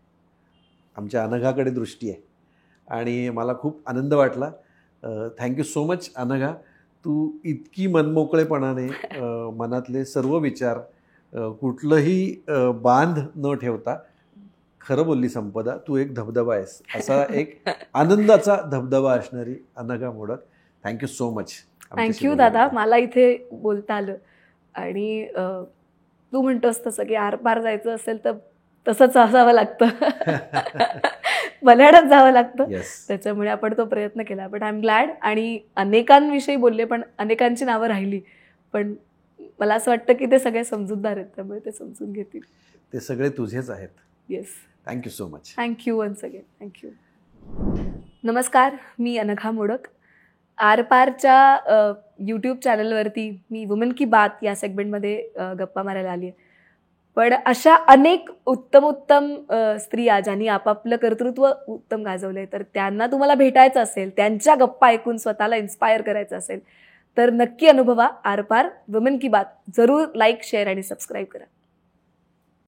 B: आमच्या अनघाकडे दृष्टी आहे आणि मला खूप आनंद वाटला. Thank you so much Anagha. तू इतकी मनमोकळेपणाने मनातले सर्व विचार, कुठलंही बांध न ठेवता खरं बोलली संपदा. तू एक धबधबा आहेस, असा एक आनंदाचा धबधबा असणारी Anagha modak. Thank you so much.
A: Thank you दादा, मला इथे बोलता आलं. आणि तू म्हणतोस तसं की आरपार जायचं असेल तर तसंच असावं लागतं, मल्याळात जावं लागतं. त्याच्यामुळे आपण तो प्रयत्न केला. But I am glad. आणि अनेकांविषयी बोलले, पण अनेकांची नावं राहिली. पण मला असं वाटतं की ते सगळे समजूतदार आहेत, त्यामुळे ते समजून घेतील.
B: ते सगळे तुझेच आहेत.
A: Yes.
B: Thank you so much.
A: Thank you once again. Thank you. नमस्कार, मी अनघा मोडक. आरपारच्या यूट्यूब चॅनलवरती मी वुमन की बात या सेगमेंटमध्ये गप्पा मारायला आली आहे. पण अशा अनेक उत्तम स्त्रिया ज्यांनी आपापलं कर्तृत्व उत्तम गाजवलंय, तर त्यांना तुम्हाला भेटायचं असेल, त्यांच्या गप्पा ऐकून स्वतःला इन्स्पायर करायचं असेल, तर नक्की अनुभवा आरपार वुमन की बात. जरूर लाईक, शेअर आणि सबस्क्राईब करा.